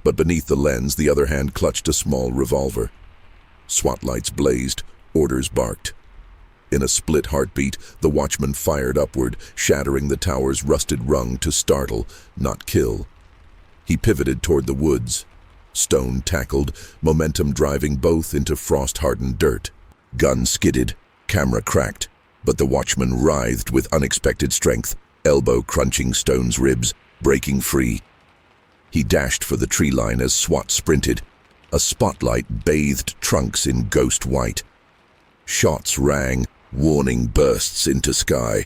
but beneath the lens the other hand clutched a small revolver. SWAT lights blazed, orders barked. In a split heartbeat, the Watchman fired upward, shattering the tower's rusted rung to startle, not kill. He pivoted toward the woods. Stone tackled, momentum driving both into frost-hardened dirt. Gun skidded, camera cracked, but the Watchman writhed with unexpected strength, elbow crunching Stone's ribs, breaking free. He dashed for the tree line as SWAT sprinted. A spotlight bathed trunks in ghost white. Shots rang, warning bursts into sky.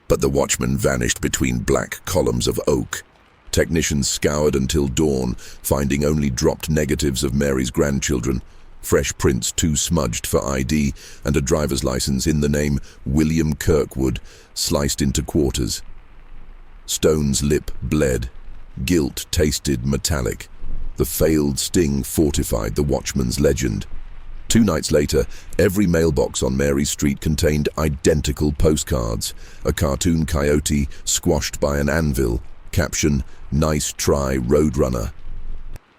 But the Watchman vanished between black columns of oak. Technicians scoured until dawn, finding only dropped negatives of Mary's grandchildren, fresh prints too smudged for ID, and a driver's license in the name William Kirkwood, sliced into quarters. Stone's lip bled. Guilt tasted metallic. The failed sting fortified the Watchman's legend. 2 nights later, every mailbox on Mary Street contained identical postcards. A cartoon coyote squashed by an anvil. Caption, "Nice try, Roadrunner."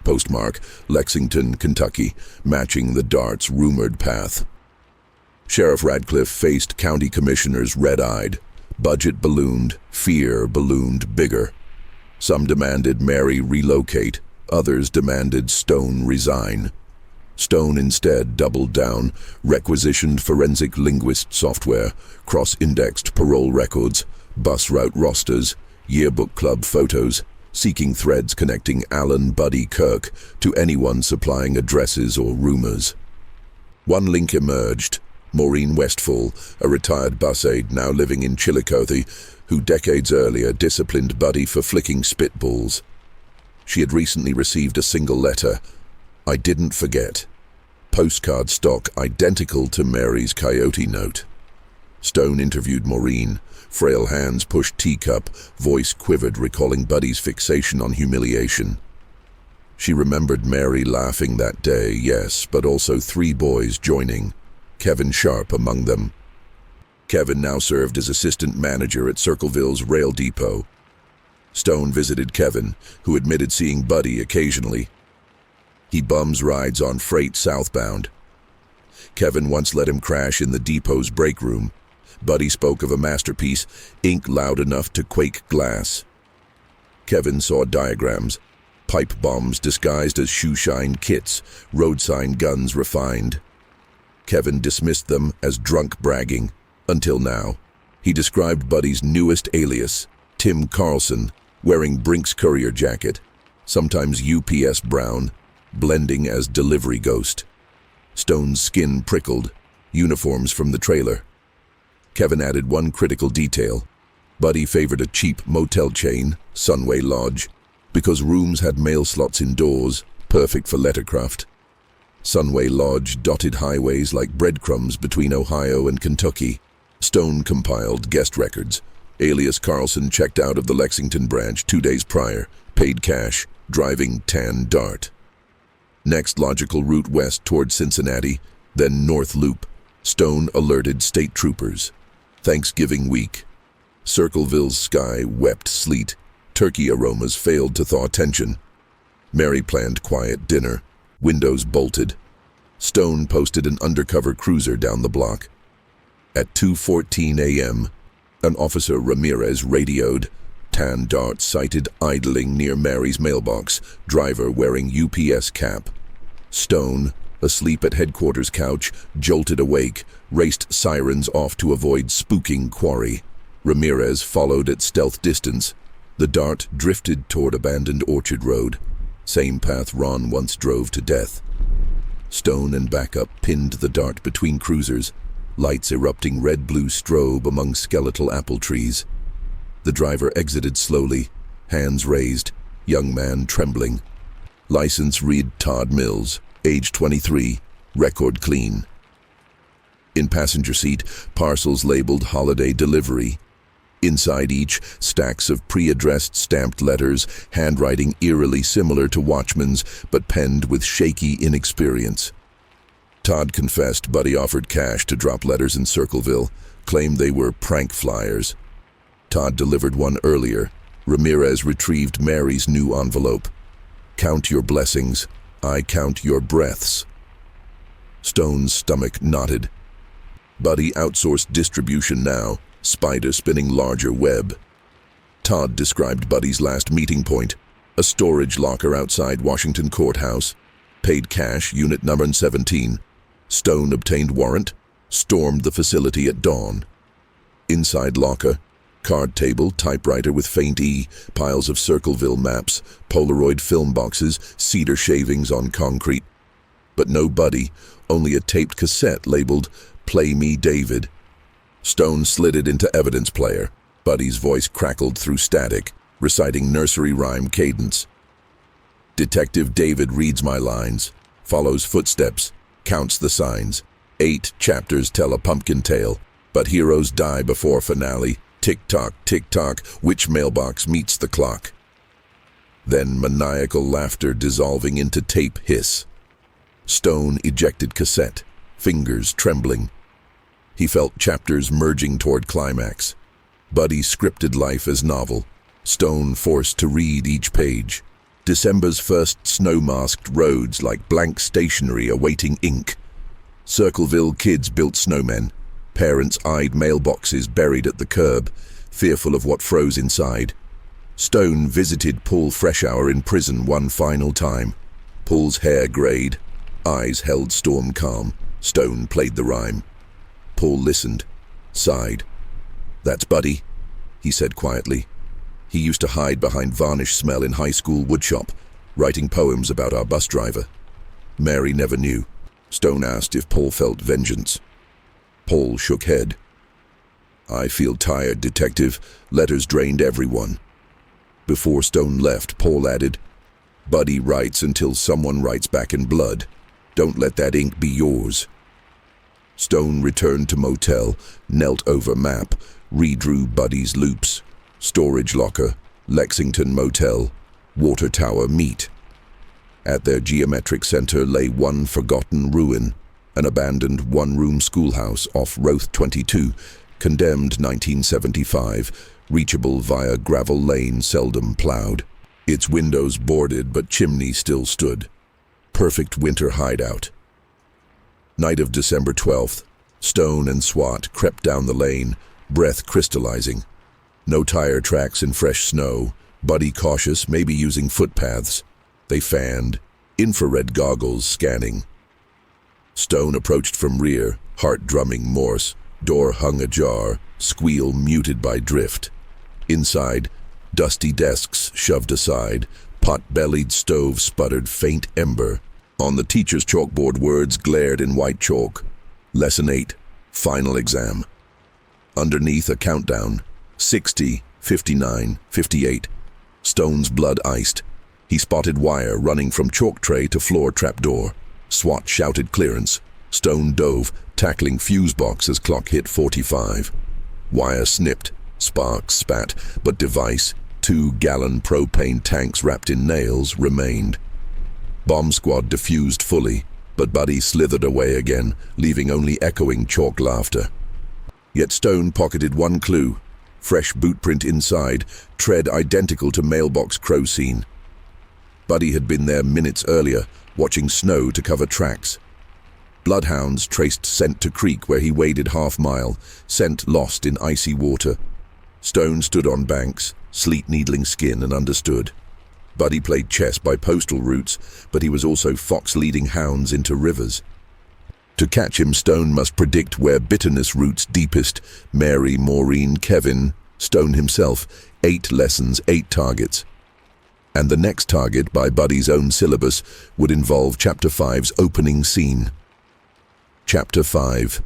Postmark, Lexington, Kentucky, matching the dart's rumored path. Sheriff Radcliffe faced county commissioners red-eyed. Budget ballooned, fear ballooned bigger. Some demanded Mary relocate, others demanded Stone resign. Stone instead doubled down, requisitioned forensic linguist software, cross-indexed parole records, bus route rosters, yearbook club photos, seeking threads connecting Buddy Kirk to anyone supplying addresses or rumors. One link emerged. Maureen Westfall, a retired bus aide now living in Chillicothe, who decades earlier disciplined Buddy for flicking spitballs. She had recently received a single letter. "I didn't forget." Postcard stock identical to Mary's coyote note. Stone interviewed Maureen. Frail hands pushed teacup, voice quivered, recalling Buddy's fixation on humiliation. She remembered Mary laughing that day, yes, but also 3 boys joining. Kevin Sharp among them. Kevin now served as assistant manager at Circleville's rail depot. Stone visited Kevin, who admitted seeing Buddy occasionally. He bums rides on freight southbound. Kevin once let him crash in the depot's break room. Buddy spoke of a masterpiece, ink loud enough to quake glass. Kevin saw diagrams, pipe bombs disguised as shoeshine kits, road sign guns refined. Kevin dismissed them as drunk bragging, until now. He described Buddy's newest alias, Tim Carlson, wearing Brink's courier jacket, sometimes UPS brown, blending as delivery ghost. Stone's skin prickled, uniforms from the trailer. Kevin added one critical detail. Buddy favored a cheap motel chain, Sunway Lodge, because rooms had mail slots indoors, perfect for lettercraft. Sunway Lodge dotted highways like breadcrumbs between Ohio and Kentucky. Stone compiled guest records. Alias Carlson checked out of the Lexington branch 2 days prior, paid cash, driving tan Dart. Next logical route west toward Cincinnati, then North Loop. Stone alerted state troopers. Thanksgiving week. Circleville's sky wept sleet. Turkey aromas failed to thaw tension. Mary planned quiet dinner. Windows bolted. Stone posted an undercover cruiser down the block. At 2:14 a.m., an officer Ramirez radioed. Tan Dart sighted idling near Mary's mailbox, driver wearing UPS cap. Stone, asleep at headquarters couch, jolted awake, raced sirens off to avoid spooking quarry. Ramirez followed at stealth distance. The Dart drifted toward abandoned Orchard Road. Same path Ron once drove to death. Stone and backup pinned the Dart between cruisers. lights erupting red-blue strobe among skeletal apple trees. The driver exited slowly, hands raised, young man trembling. License read Todd Mills, age 23, record clean. In passenger seat, parcels labeled holiday delivery. Inside each, stacks of pre-addressed stamped letters, handwriting eerily similar to Watchman's, but penned with shaky inexperience. Todd confessed Buddy offered cash to drop letters in Circleville, claimed they were prank flyers. Todd delivered one earlier. Ramirez retrieved Mary's new envelope. Count your blessings, I count your breaths. Stone's stomach knotted. Buddy outsourced distribution now, spider spinning larger web. Todd described Buddy's last meeting point, a storage locker outside Washington Courthouse. Paid cash, unit number 17. Stone obtained warrant, stormed the facility at dawn. Inside locker, card table, typewriter with faint E, piles of Circleville maps, Polaroid film boxes, cedar shavings on concrete. But no Buddy, only a taped cassette labeled "Play Me David." Stone slid it into evidence player. Buddy's voice crackled through static, reciting nursery rhyme cadence. Detective David reads my lines, follows footsteps, counts the signs. 8 chapters tell a pumpkin tale, but heroes die before finale. Tick-tock, tick-tock, which mailbox meets the clock? Then maniacal laughter dissolving into tape hiss. Stone ejected cassette, fingers trembling. He felt chapters merging toward climax. Buddy scripted life as novel. Stone forced to read each page. December's first snow-masked roads like blank stationery awaiting ink. Circleville kids built snowmen. Parents eyed mailboxes buried at the curb, fearful of what froze inside. Stone visited Paul Freshour in prison one final time. Paul's hair grayed, eyes held storm calm. Stone played the rhyme. Paul listened, sighed. "That's Buddy," he said quietly. He used to hide behind varnish smell in high school woodshop, writing poems about our bus driver. Mary never knew. Stone asked if Paul felt vengeance. Paul shook head. "I feel tired, detective. Letters drained everyone." Before Stone left, Paul added, "Buddy writes until someone writes back in blood. Don't let that ink be yours." Stone returned to motel, knelt over map, redrew Buddy's loops. Storage locker, Lexington Motel, Water Tower Meet. At their geometric center lay one forgotten ruin, an abandoned one-room schoolhouse off Roth 22, condemned 1975, reachable via gravel lane seldom plowed. Its windows boarded but chimney still stood. Perfect winter hideout. Night of December 12th, Stone and SWAT crept down the lane, breath crystallizing. No tire tracks in fresh snow, Buddy cautious, maybe using footpaths. They fanned, infrared goggles scanning. Stone approached from rear, heart drumming Morse, door hung ajar, squeal muted by drift. Inside, dusty desks shoved aside, pot-bellied stove sputtered faint ember. On the teacher's chalkboard words glared in white chalk. Lesson 8, final exam. Underneath a countdown, 60, 59, 58. Stone's blood iced. He spotted wire running from chalk tray to floor trapdoor. SWAT shouted clearance. Stone dove, tackling fuse box as clock hit 45. Wire snipped, sparks spat, but device, 2-gallon propane tanks wrapped in nails, remained. Bomb squad diffused fully, but Buddy slithered away again, leaving only echoing chalk laughter. Yet Stone pocketed one clue. Fresh boot print inside, tread identical to mailbox crow scene. Buddy had been there minutes earlier, watching snow to cover tracks. Bloodhounds traced scent to creek where he waded half-mile, scent lost in icy water. Stone stood on banks, sleet-needling skin, and understood. Buddy played chess by postal routes, but he was also fox-leading hounds into rivers. To catch him, Stone must predict where bitterness roots deepest. Mary, Maureen, Kevin, Stone himself, 8 lessons, 8 targets. And the next target, by Buddy's own syllabus, would involve Chapter 5's opening scene. Chapter 5.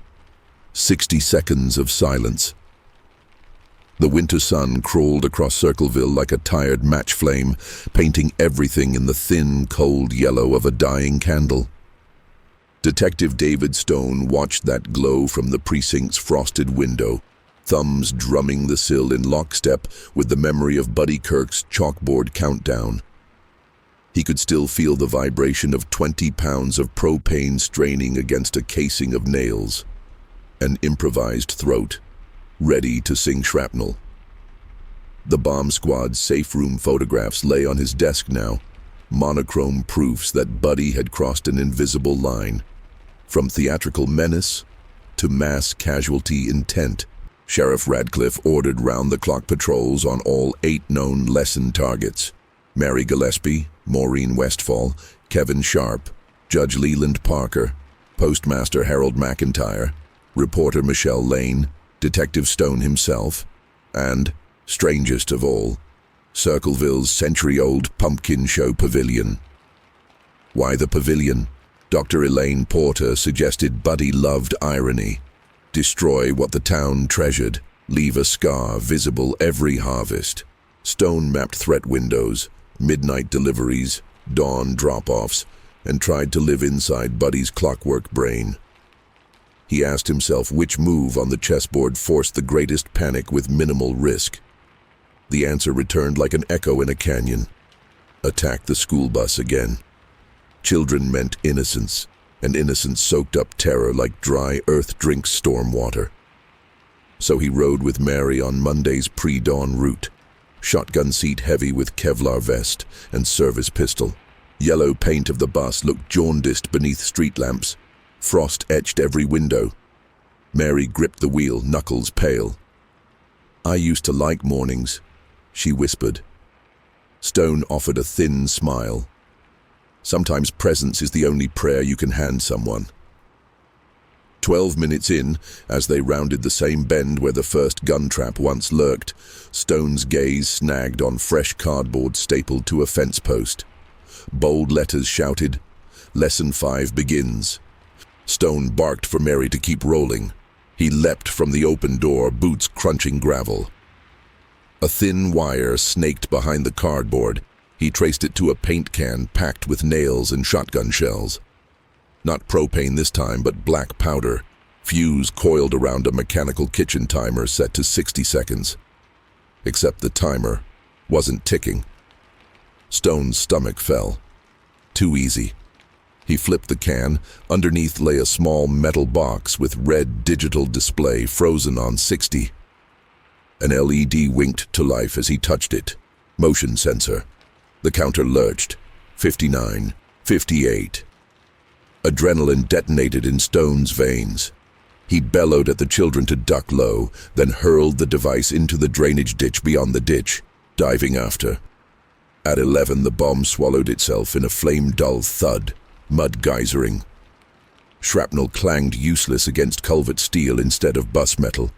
60 seconds of silence. The winter sun crawled across Circleville like a tired match flame, painting everything in the thin, cold yellow of a dying candle. Detective David Stone watched that glow from the precinct's frosted window, thumbs drumming the sill in lockstep with the memory of Buddy Kirk's chalkboard countdown. He could still feel the vibration of 20 pounds of propane straining against a casing of nails. An improvised throat, ready to sing shrapnel. The bomb squad's safe room photographs lay on his desk now, monochrome proofs that Buddy had crossed an invisible line. From theatrical menace to mass casualty intent, Sheriff Radcliffe ordered round-the-clock patrols on all 8 known lesson targets. Mary Gillespie, Maureen Westfall, Kevin Sharp, Judge Leland Parker, Postmaster Harold McIntyre, reporter Michelle Lane, Detective Stone himself, and, strangest of all, Circleville's century-old pumpkin show pavilion. Why the pavilion? Dr. Elaine Porter suggested Buddy loved irony. Destroy what the town treasured, leave a scar visible every harvest. Stone mapped threat windows, midnight deliveries, dawn drop-offs, and tried to live inside Buddy's clockwork brain. He asked himself which move on the chessboard forced the greatest panic with minimal risk. The answer returned like an echo in a canyon. Attack the school bus again. Children meant innocence, and innocence soaked up terror like dry earth drinks storm water. So he rode with Mary on Monday's pre-dawn route, shotgun seat heavy with Kevlar vest and service pistol. Yellow paint of the bus looked jaundiced beneath street lamps. Frost etched every window. Mary gripped the wheel, knuckles pale. "I used to like mornings," she whispered. Stone offered a thin smile. Sometimes presence is the only prayer you can hand someone. 12 minutes in, as they rounded the same bend where the first gun trap once lurked, Stone's gaze snagged on fresh cardboard stapled to a fence post. Bold letters shouted, "Lesson 5 begins." Stone barked for Mary to keep rolling. He leapt from the open door, boots crunching gravel. A thin wire snaked behind the cardboard. He traced it to a paint can packed with nails and shotgun shells. Not propane this time, but black powder. Fuse coiled around a mechanical kitchen timer set to 60 seconds. Except the timer wasn't ticking. Stone's stomach fell. Too easy. He flipped the can. Underneath lay a small metal box with red digital display frozen on 60. An LED winked to life as he touched it. Motion sensor. The counter lurched. 59, 58. Adrenaline detonated in Stone's veins. He bellowed at the children to duck low, then hurled the device into the drainage ditch beyond the ditch, diving after. At 11, the bomb swallowed itself in a flame-dull thud. Mud geysering. Shrapnel clanged useless against culvert steel instead of bus metal.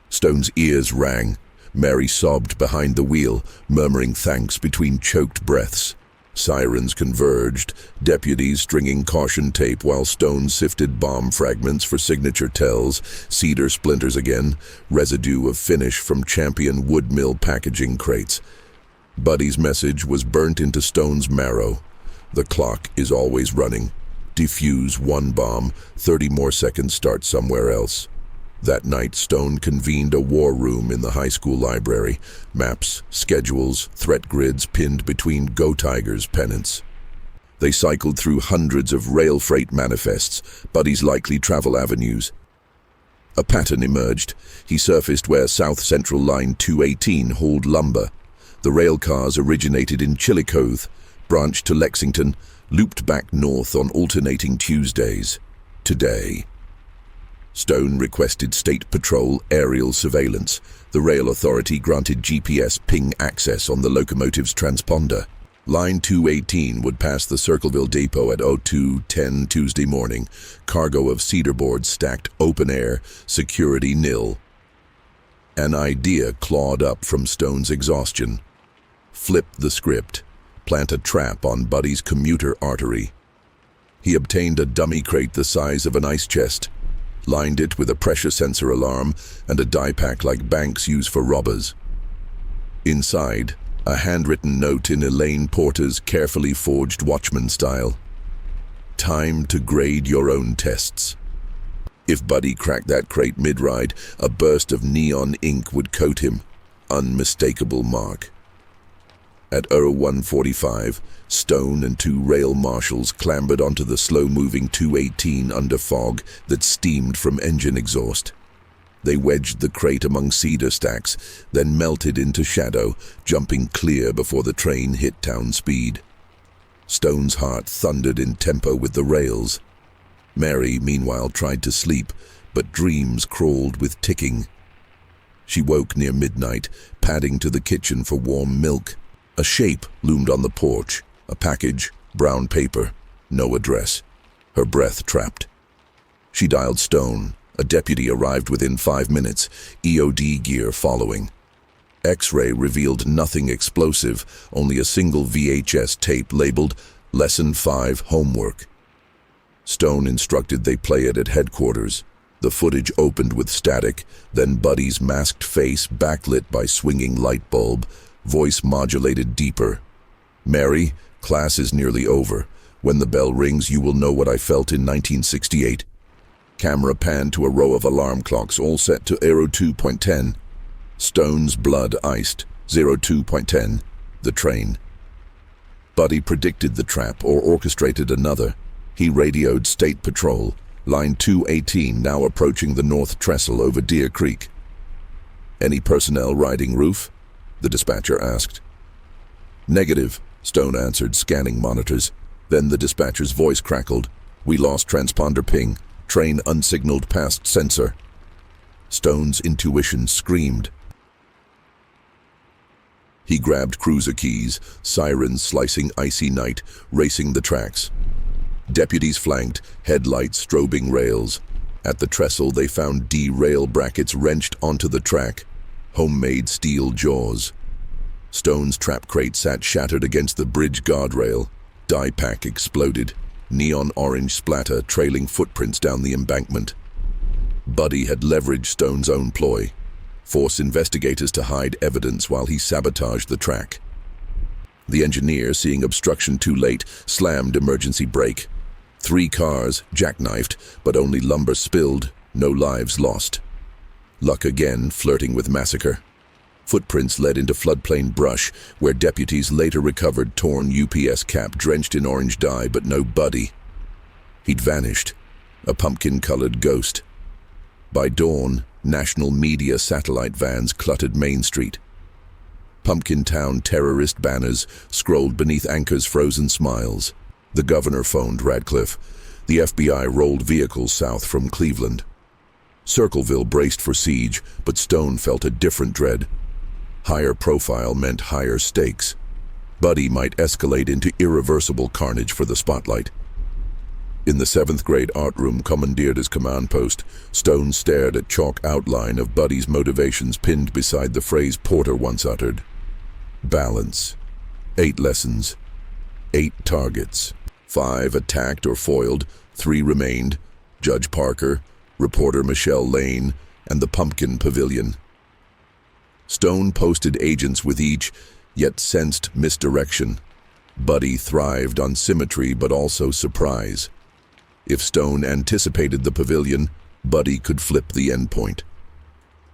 Stone's ears rang. Mary sobbed behind the wheel, murmuring thanks between choked breaths. Sirens converged, deputies stringing caution tape while Stone sifted bomb fragments for signature tells, cedar splinters again, residue of finish from Champion wood mill packaging crates. Buddy's message was burnt into Stone's marrow. The clock is always running. Defuse one bomb, 30 more seconds start somewhere else. That night, Stone convened a war room in the high school library. Maps, schedules, threat grids pinned between Go Tigers pennants. They cycled through hundreds of rail freight manifests, Buddy's likely travel avenues. A pattern emerged. He surfaced where South Central Line 218 hauled lumber. The rail cars originated in Chillicothe, branched to Lexington, looped back north on alternating Tuesdays. Today. Stone requested State Patrol aerial surveillance. The rail authority granted GPS ping access on the locomotive's transponder. Line 218 would pass the Circleville depot at 02:10 Tuesday morning. Cargo of cedar boards stacked open air, security nil. An idea clawed up from Stone's exhaustion. Flip the script. Plant a trap on Buddy's commuter artery. He obtained a dummy crate the size of an ice chest. lined it with a pressure sensor alarm and a die pack like banks use for robbers. Inside, a handwritten note in Elaine Porter's carefully forged Watchman style. Time to grade your own tests. If Buddy cracked that crate mid-ride, a burst of neon ink would coat him. Unmistakable mark. At 01:45, Stone and two rail marshals clambered onto the slow-moving 218 under fog that steamed from engine exhaust. They wedged the crate among cedar stacks, then melted into shadow, jumping clear before the train hit town speed. Stone's heart thundered in tempo with the rails. Mary, meanwhile, tried to sleep, but dreams crawled with ticking. She woke near midnight, padding to the kitchen for warm milk. A shape loomed on the porch, a package, brown paper, no address. Her breath trapped. She dialed Stone. A deputy arrived within 5 minutes, EOD gear following. X-ray revealed nothing explosive, only a single VHS tape labeled Lesson 5 Homework. Stone instructed they play it at headquarters. The footage opened with static, then Buddy's masked face backlit by swinging light bulb, voice modulated deeper. Mary, class is nearly over. When the bell rings, you will know what I felt in 1968. Camera panned to a row of alarm clocks, all set to 02.10. Stone's blood iced. 02.10. The train. Buddy predicted the trap or orchestrated another. He radioed State Patrol. Line 218 now approaching the North Trestle over Deer Creek. Any personnel riding roof? The dispatcher asked. Negative, Stone answered, scanning monitors. Then the dispatcher's voice crackled. We lost transponder ping. Train unsignaled past sensor. Stone's intuition screamed. He grabbed cruiser keys, sirens slicing icy night, racing the tracks. Deputies flanked, headlights strobing rails. At the trestle they found D-rail brackets wrenched onto the track, homemade steel jaws. Stone's trap crate sat shattered against the bridge guardrail. Die pack exploded, neon orange splatter trailing footprints down the embankment. Buddy had leveraged Stone's own ploy. Force investigators to hide evidence while he sabotaged the track. The engineer, seeing obstruction too late, slammed emergency brake. 3 cars jackknifed, but only lumber spilled, no lives lost. Luck again, flirting with massacre. Footprints led into floodplain brush, where deputies later recovered torn UPS cap drenched in orange dye, but no Buddy. He'd vanished, a pumpkin-colored ghost. By dawn, national media satellite vans cluttered Main Street. Pumpkin Town terrorist banners scrolled beneath Anchor's frozen smiles. The governor phoned Radcliffe. The FBI rolled vehicles south from Cleveland. Circleville braced for siege, but Stone felt a different dread. Higher profile meant higher stakes. Buddy might escalate into irreversible carnage for the spotlight. In the 7th grade art room commandeered as command post, Stone stared at chalk outline of Buddy's motivations pinned beside the phrase Porter once uttered. Balance. 8 lessons. 8 targets. 5 attacked or foiled, 3 remained. Judge Parker, reporter Michelle Lane, and the Pumpkin Pavilion. Stone posted agents with each, yet sensed misdirection. Buddy thrived on symmetry but also surprise. If Stone anticipated the pavilion, Buddy could flip the endpoint.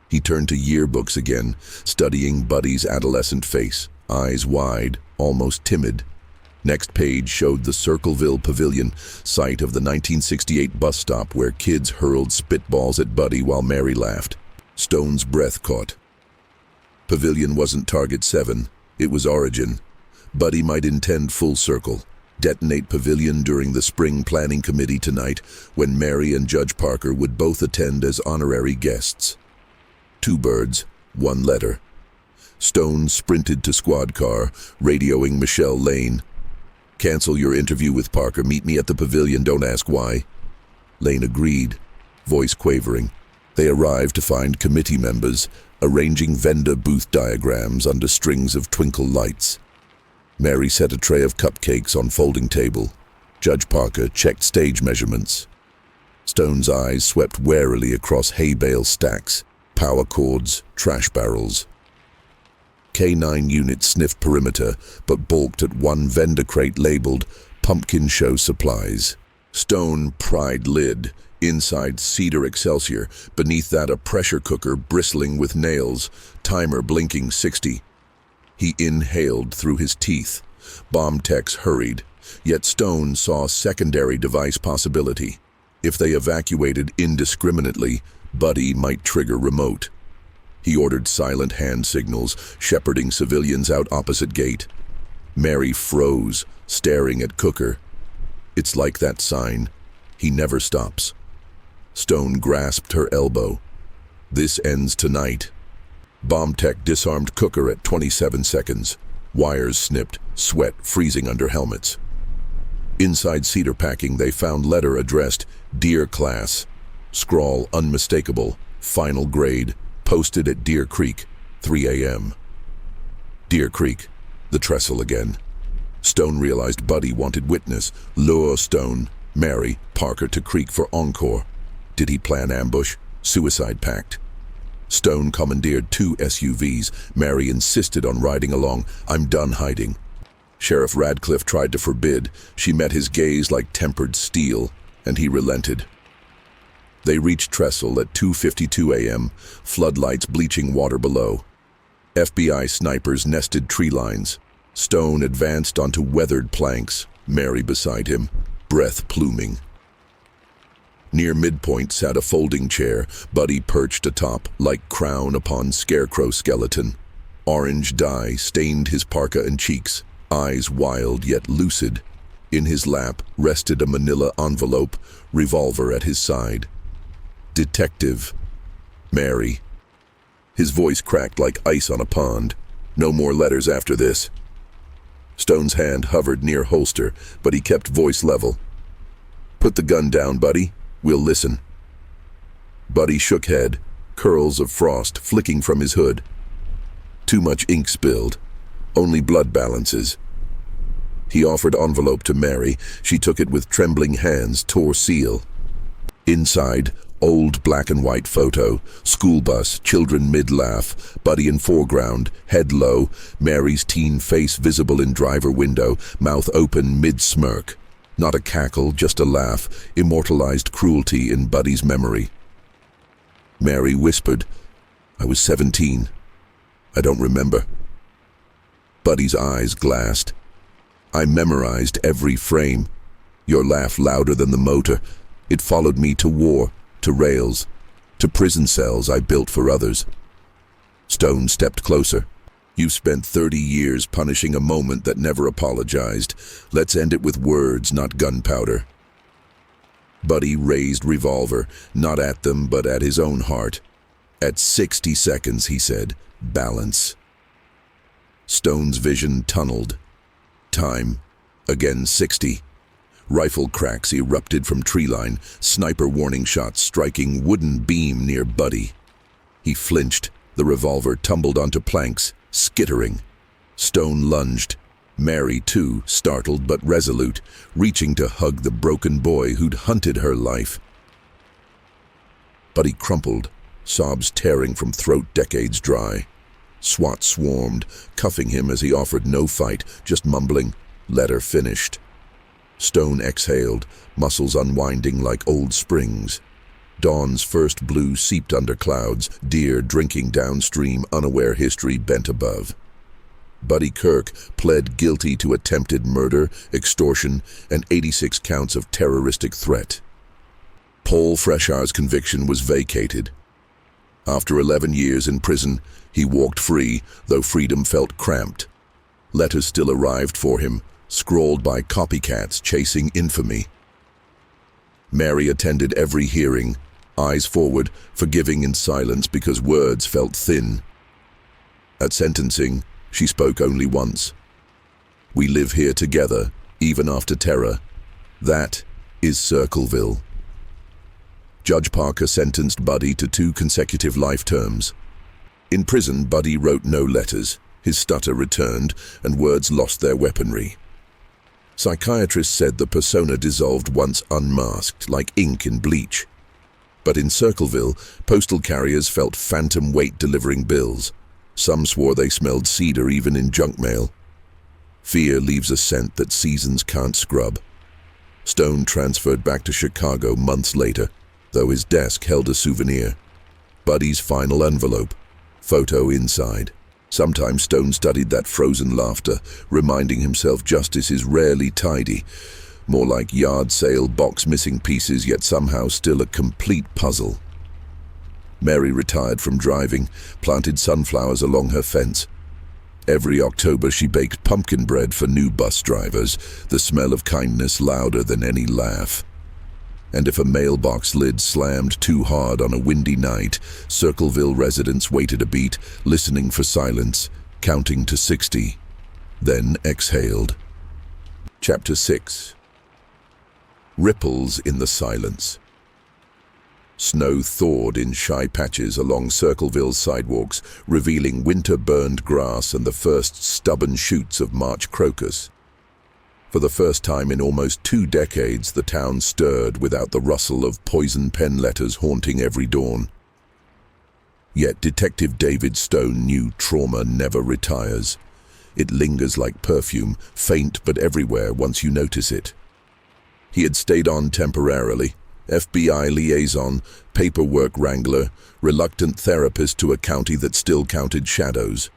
He turned to yearbooks again, studying Buddy's adolescent face, eyes wide, almost timid. Next page showed the Circleville Pavilion, site of the 1968 bus stop where kids hurled spitballs at Buddy while Mary laughed. Stone's breath caught. Pavilion wasn't Target 7, it was Origin. Buddy might intend full circle. Detonate Pavilion during the spring planning committee tonight, when Mary and Judge Parker would both attend as honorary guests. 2 birds, 1 letter. Stone sprinted to squad car, radioing Michelle Lane. Cancel your interview with Parker, meet me at the pavilion, don't ask why. Lane agreed, voice quavering. They arrived to find committee members arranging vendor booth diagrams under strings of twinkle lights. Mary set a tray of cupcakes on folding table. Judge Parker checked stage measurements. Stone's eyes swept warily across hay bale stacks, power cords, trash barrels. K9 unit sniffed perimeter, but balked at one vendor crate labeled Pumpkin Show Supplies. Stone pried lid. Inside Cedar Excelsior, beneath that a pressure cooker bristling with nails, timer blinking 60. He inhaled through his teeth. Bomb techs hurried, yet Stone saw secondary device possibility. If they evacuated indiscriminately, Buddy might trigger remote. He ordered silent hand signals, shepherding civilians out opposite gate. Mary froze, staring at Cooker. It's like that sign. He never stops. Stone grasped her elbow. This ends tonight. Bomb tech disarmed Cooker at 27 seconds. Wires snipped, sweat freezing under helmets. Inside cedar packing, they found letter addressed Deer Class. Scrawl unmistakable, final grade, posted at Deer Creek, 3 a.m. Deer Creek, the trestle again. Stone realized Buddy wanted witness. Lure Stone, Mary, Parker to Creek for encore. Did he plan ambush? Suicide pact. Stone commandeered 2 SUVs. Mary insisted on riding along. I'm done hiding. Sheriff Radcliffe tried to forbid. She met his gaze like tempered steel, and he relented. They reached Trestle at 2:52 a.m., floodlights bleaching water below. FBI snipers nested tree lines. Stone advanced onto weathered planks, Mary beside him, breath pluming. Near midpoint sat a folding chair, Buddy perched atop, like crown upon scarecrow skeleton. Orange dye stained his parka and cheeks, eyes wild yet lucid. In his lap rested a manila envelope, revolver at his side. Detective. Mary. His voice cracked like ice on a pond. No more letters after this. Stone's hand hovered near holster, but he kept voice level. Put the gun down, Buddy. We'll listen. Buddy shook head, curls of frost flicking from his hood. Too much ink spilled. Only blood balances. He offered envelope to Mary. She took it with trembling hands, tore seal. Inside, old black and white photo, school bus, children mid-laugh, Buddy in foreground, head low, Mary's teen face visible in driver window, mouth open mid-smirk. Not a cackle, just a laugh, immortalized cruelty in Buddy's memory. Mary whispered, I was 17. I don't remember. Buddy's eyes glassed. I memorized every frame. Your laugh louder than the motor. It followed me to war, to rails, to prison cells I built for others. Stone stepped closer. You've spent 30 years punishing a moment that never apologized. Let's end it with words, not gunpowder. Buddy raised revolver, not at them, but at his own heart. At 60 seconds, he said, balance. Stone's vision tunneled. Time. Again 60. Rifle cracks erupted from treeline, sniper warning shots striking wooden beam near Buddy. He flinched. The revolver tumbled onto planks, skittering. Stone lunged. Mary, too, startled but resolute, reaching to hug the broken boy who'd hunted her life. Buddy crumpled, sobs tearing from throat decades dry. SWAT swarmed, cuffing him as he offered no fight, just mumbling, letter finished. Stone exhaled, muscles unwinding like old springs. Dawn's first blue seeped under clouds, deer drinking downstream, unaware history bent above. Buddy Kirk pled guilty to attempted murder, extortion, and 86 counts of terroristic threat. Paul Freshar's conviction was vacated. After 11 years in prison, he walked free, though freedom felt cramped. Letters still arrived for him, scrawled by copycats chasing infamy. Mary attended every hearing, eyes forward, forgiving in silence because words felt thin. At sentencing, she spoke only once. We live here together, even after terror. That is Circleville. Judge Parker sentenced Buddy to 2 consecutive life terms. In prison, Buddy wrote no letters. His stutter returned, and words lost their weaponry. Psychiatrists said the persona dissolved once unmasked, like ink in bleach. But in Circleville, postal carriers felt phantom weight delivering bills. Some swore they smelled cedar even in junk mail. Fear leaves a scent that seasons can't scrub. Stone transferred back to Chicago months later, though his desk held a souvenir. Buddy's final envelope. Photo inside. Sometimes Stone studied that frozen laughter, reminding himself justice is rarely tidy. More like yard sale box missing pieces, yet somehow still a complete puzzle. Mary retired from driving, planted sunflowers along her fence. Every October she baked pumpkin bread for new bus drivers, the smell of kindness louder than any laugh. And if a mailbox lid slammed too hard on a windy night, Circleville residents waited a beat, listening for silence, counting to 60, then exhaled. Chapter 6. Ripples in the silence. Snow thawed in shy patches along Circleville's sidewalks, revealing winter-burned grass and the first stubborn shoots of March crocus. For the first time in almost 2 decades, the town stirred without the rustle of poison pen letters haunting every dawn. Yet Detective David Stone knew trauma never retires. It lingers like perfume, faint but everywhere once you notice it. He had stayed on temporarily, FBI liaison, paperwork wrangler, reluctant therapist to a county that still counted shadows.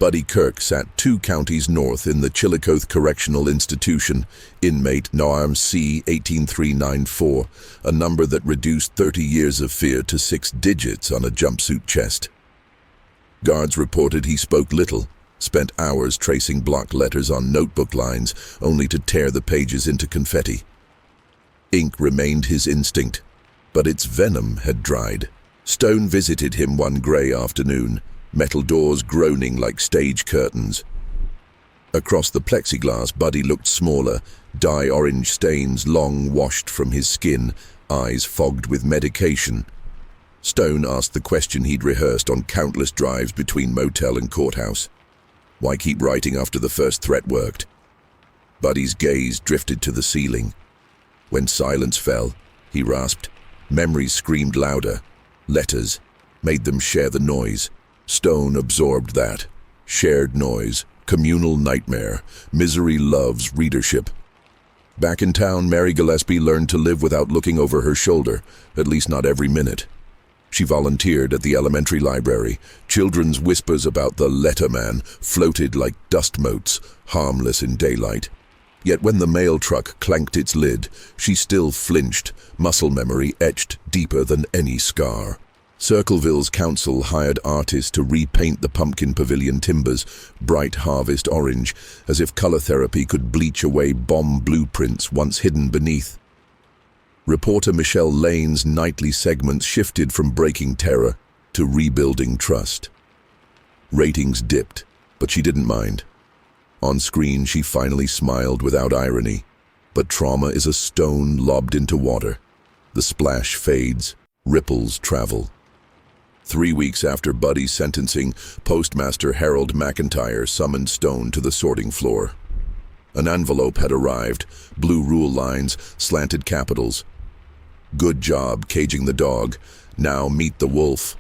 Buddy Kirk sat 2 counties north in the Chillicothe Correctional Institution, inmate NARM C18394, a number that reduced 30 years of fear to 6 digits on a jumpsuit chest. Guards reported he spoke little, spent hours tracing block letters on notebook lines, only to tear the pages into confetti. Ink remained his instinct, but its venom had dried. Stone visited him one gray afternoon, metal doors groaning like stage curtains. Across the plexiglass, Buddy looked smaller, dye-orange stains long washed from his skin, eyes fogged with medication. Stone asked the question he'd rehearsed on countless drives between motel and courthouse. Why keep writing after the first threat worked? Buddy's gaze drifted to the ceiling. When silence fell, he rasped. Memories screamed louder. Letters made them share the noise. Stone absorbed that. Shared noise, communal nightmare. Misery loves readership. Back in town, Mary Gillespie learned to live without looking over her shoulder, at least not every minute. She volunteered at the elementary library. Children's whispers about the letterman floated like dust motes, harmless in daylight. Yet when the mail truck clanked its lid, she still flinched, muscle memory etched deeper than any scar. Circleville's council hired artists to repaint the pumpkin pavilion timbers, bright harvest orange, as if color therapy could bleach away bomb blueprints once hidden beneath. Reporter Michelle Lane's nightly segments shifted from breaking terror to rebuilding trust. Ratings dipped, but she didn't mind. On screen, she finally smiled without irony. But trauma is a stone lobbed into water. The splash fades, ripples travel. 3 weeks after Buddy's sentencing, Postmaster Harold McIntyre summoned Stone to the sorting floor. An envelope had arrived, blue rule lines, slanted capitals. Good job caging the dog. Now meet the wolf.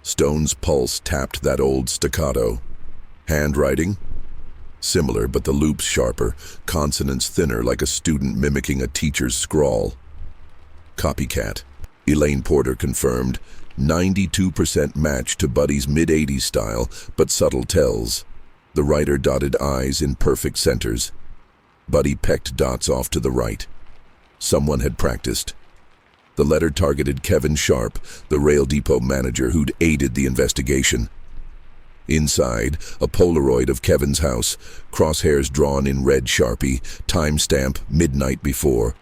Stone's pulse tapped that old staccato. Handwriting? Similar, but the loops sharper, consonants thinner like a student mimicking a teacher's scrawl. Copycat. Elaine Porter confirmed. 92% match to Buddy's mid-80s style, but subtle tells. The writer dotted I's in perfect centers. Buddy pecked dots off to the right. Someone had practiced. The letter targeted Kevin Sharp, the rail depot manager who'd aided the investigation. Inside, a Polaroid of Kevin's house, crosshairs drawn in red Sharpie, timestamp midnight before.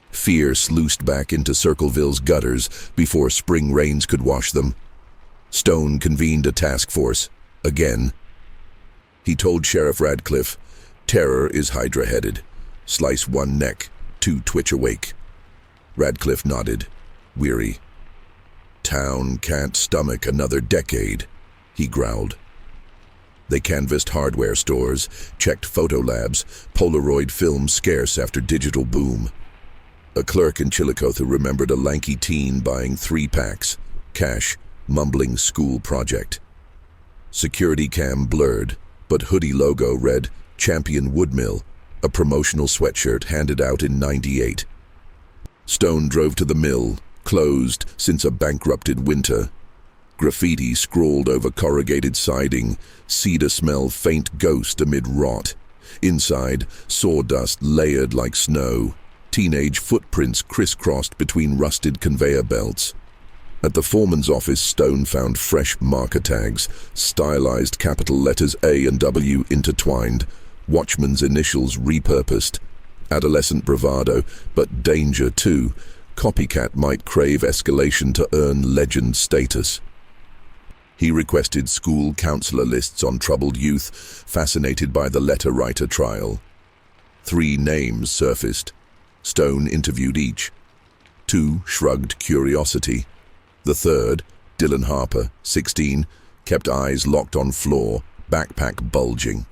Fear sluiced back into Circleville's gutters before spring rains could wash them. Stone convened a task force. Again. He told Sheriff Radcliffe, "Terror is hydra-headed. Slice one neck, 2 twitch awake." Radcliffe nodded, weary. "Town can't stomach another decade," he growled. They canvassed hardware stores, checked photo labs, Polaroid film scarce after digital boom. A clerk in Chillicothe remembered a lanky teen buying 3 packs, cash, mumbling school project. Security cam blurred, but hoodie logo read Champion Woodmill, a promotional sweatshirt handed out in '98. Stone drove to the mill, closed since a bankrupted winter. Graffiti scrawled over corrugated siding, cedar smell faint ghost amid rot. Inside, sawdust layered like snow, teenage footprints crisscrossed between rusted conveyor belts. At the foreman's office, Stone found fresh marker tags, stylized capital letters A and W intertwined, Watchman's initials repurposed. Adolescent bravado, but danger too. Copycat might crave escalation to earn legend status. He requested school counselor lists on troubled youth, fascinated by the letter-writer trial. 3 names surfaced. Stone interviewed each. 2 shrugged curiosity. The third, Dylan Harper, 16, kept eyes locked on floor, backpack bulging.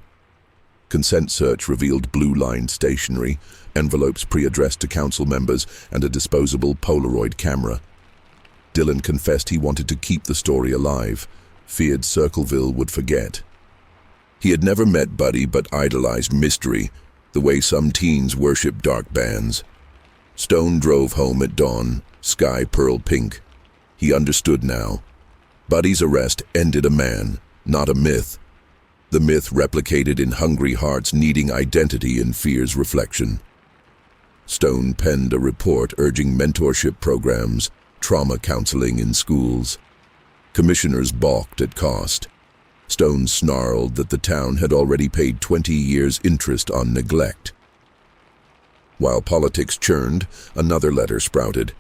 Consent search revealed blue-lined stationery, envelopes pre-addressed to council members, and a disposable Polaroid camera. Dylan confessed he wanted to keep the story alive, feared Circleville would forget. He had never met Buddy but idolized mystery, the way some teens worship dark bands. Stone drove home at dawn, sky pearl pink. He understood now. Buddy's arrest ended a man, not a myth. The myth replicated in hungry hearts needing identity in fear's reflection. Stone penned a report urging mentorship programs, trauma counseling in schools. Commissioners balked at cost. Stone snarled that the town had already paid 20 years' interest on neglect. While politics churned, another letter sprouted.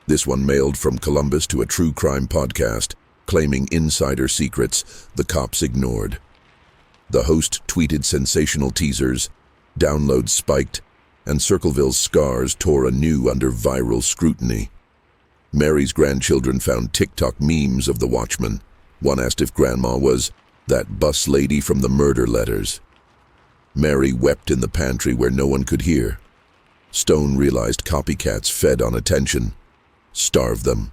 This one mailed from Columbus to a true crime podcast, claiming insider secrets the cops ignored. The host tweeted sensational teasers, downloads spiked, and Circleville's scars tore anew under viral scrutiny. Mary's grandchildren found TikTok memes of the Watchman. One asked if Grandma was that bus lady from the murder letters. Mary wept in the pantry where no one could hear. Stone realized copycats fed on attention. Starve them.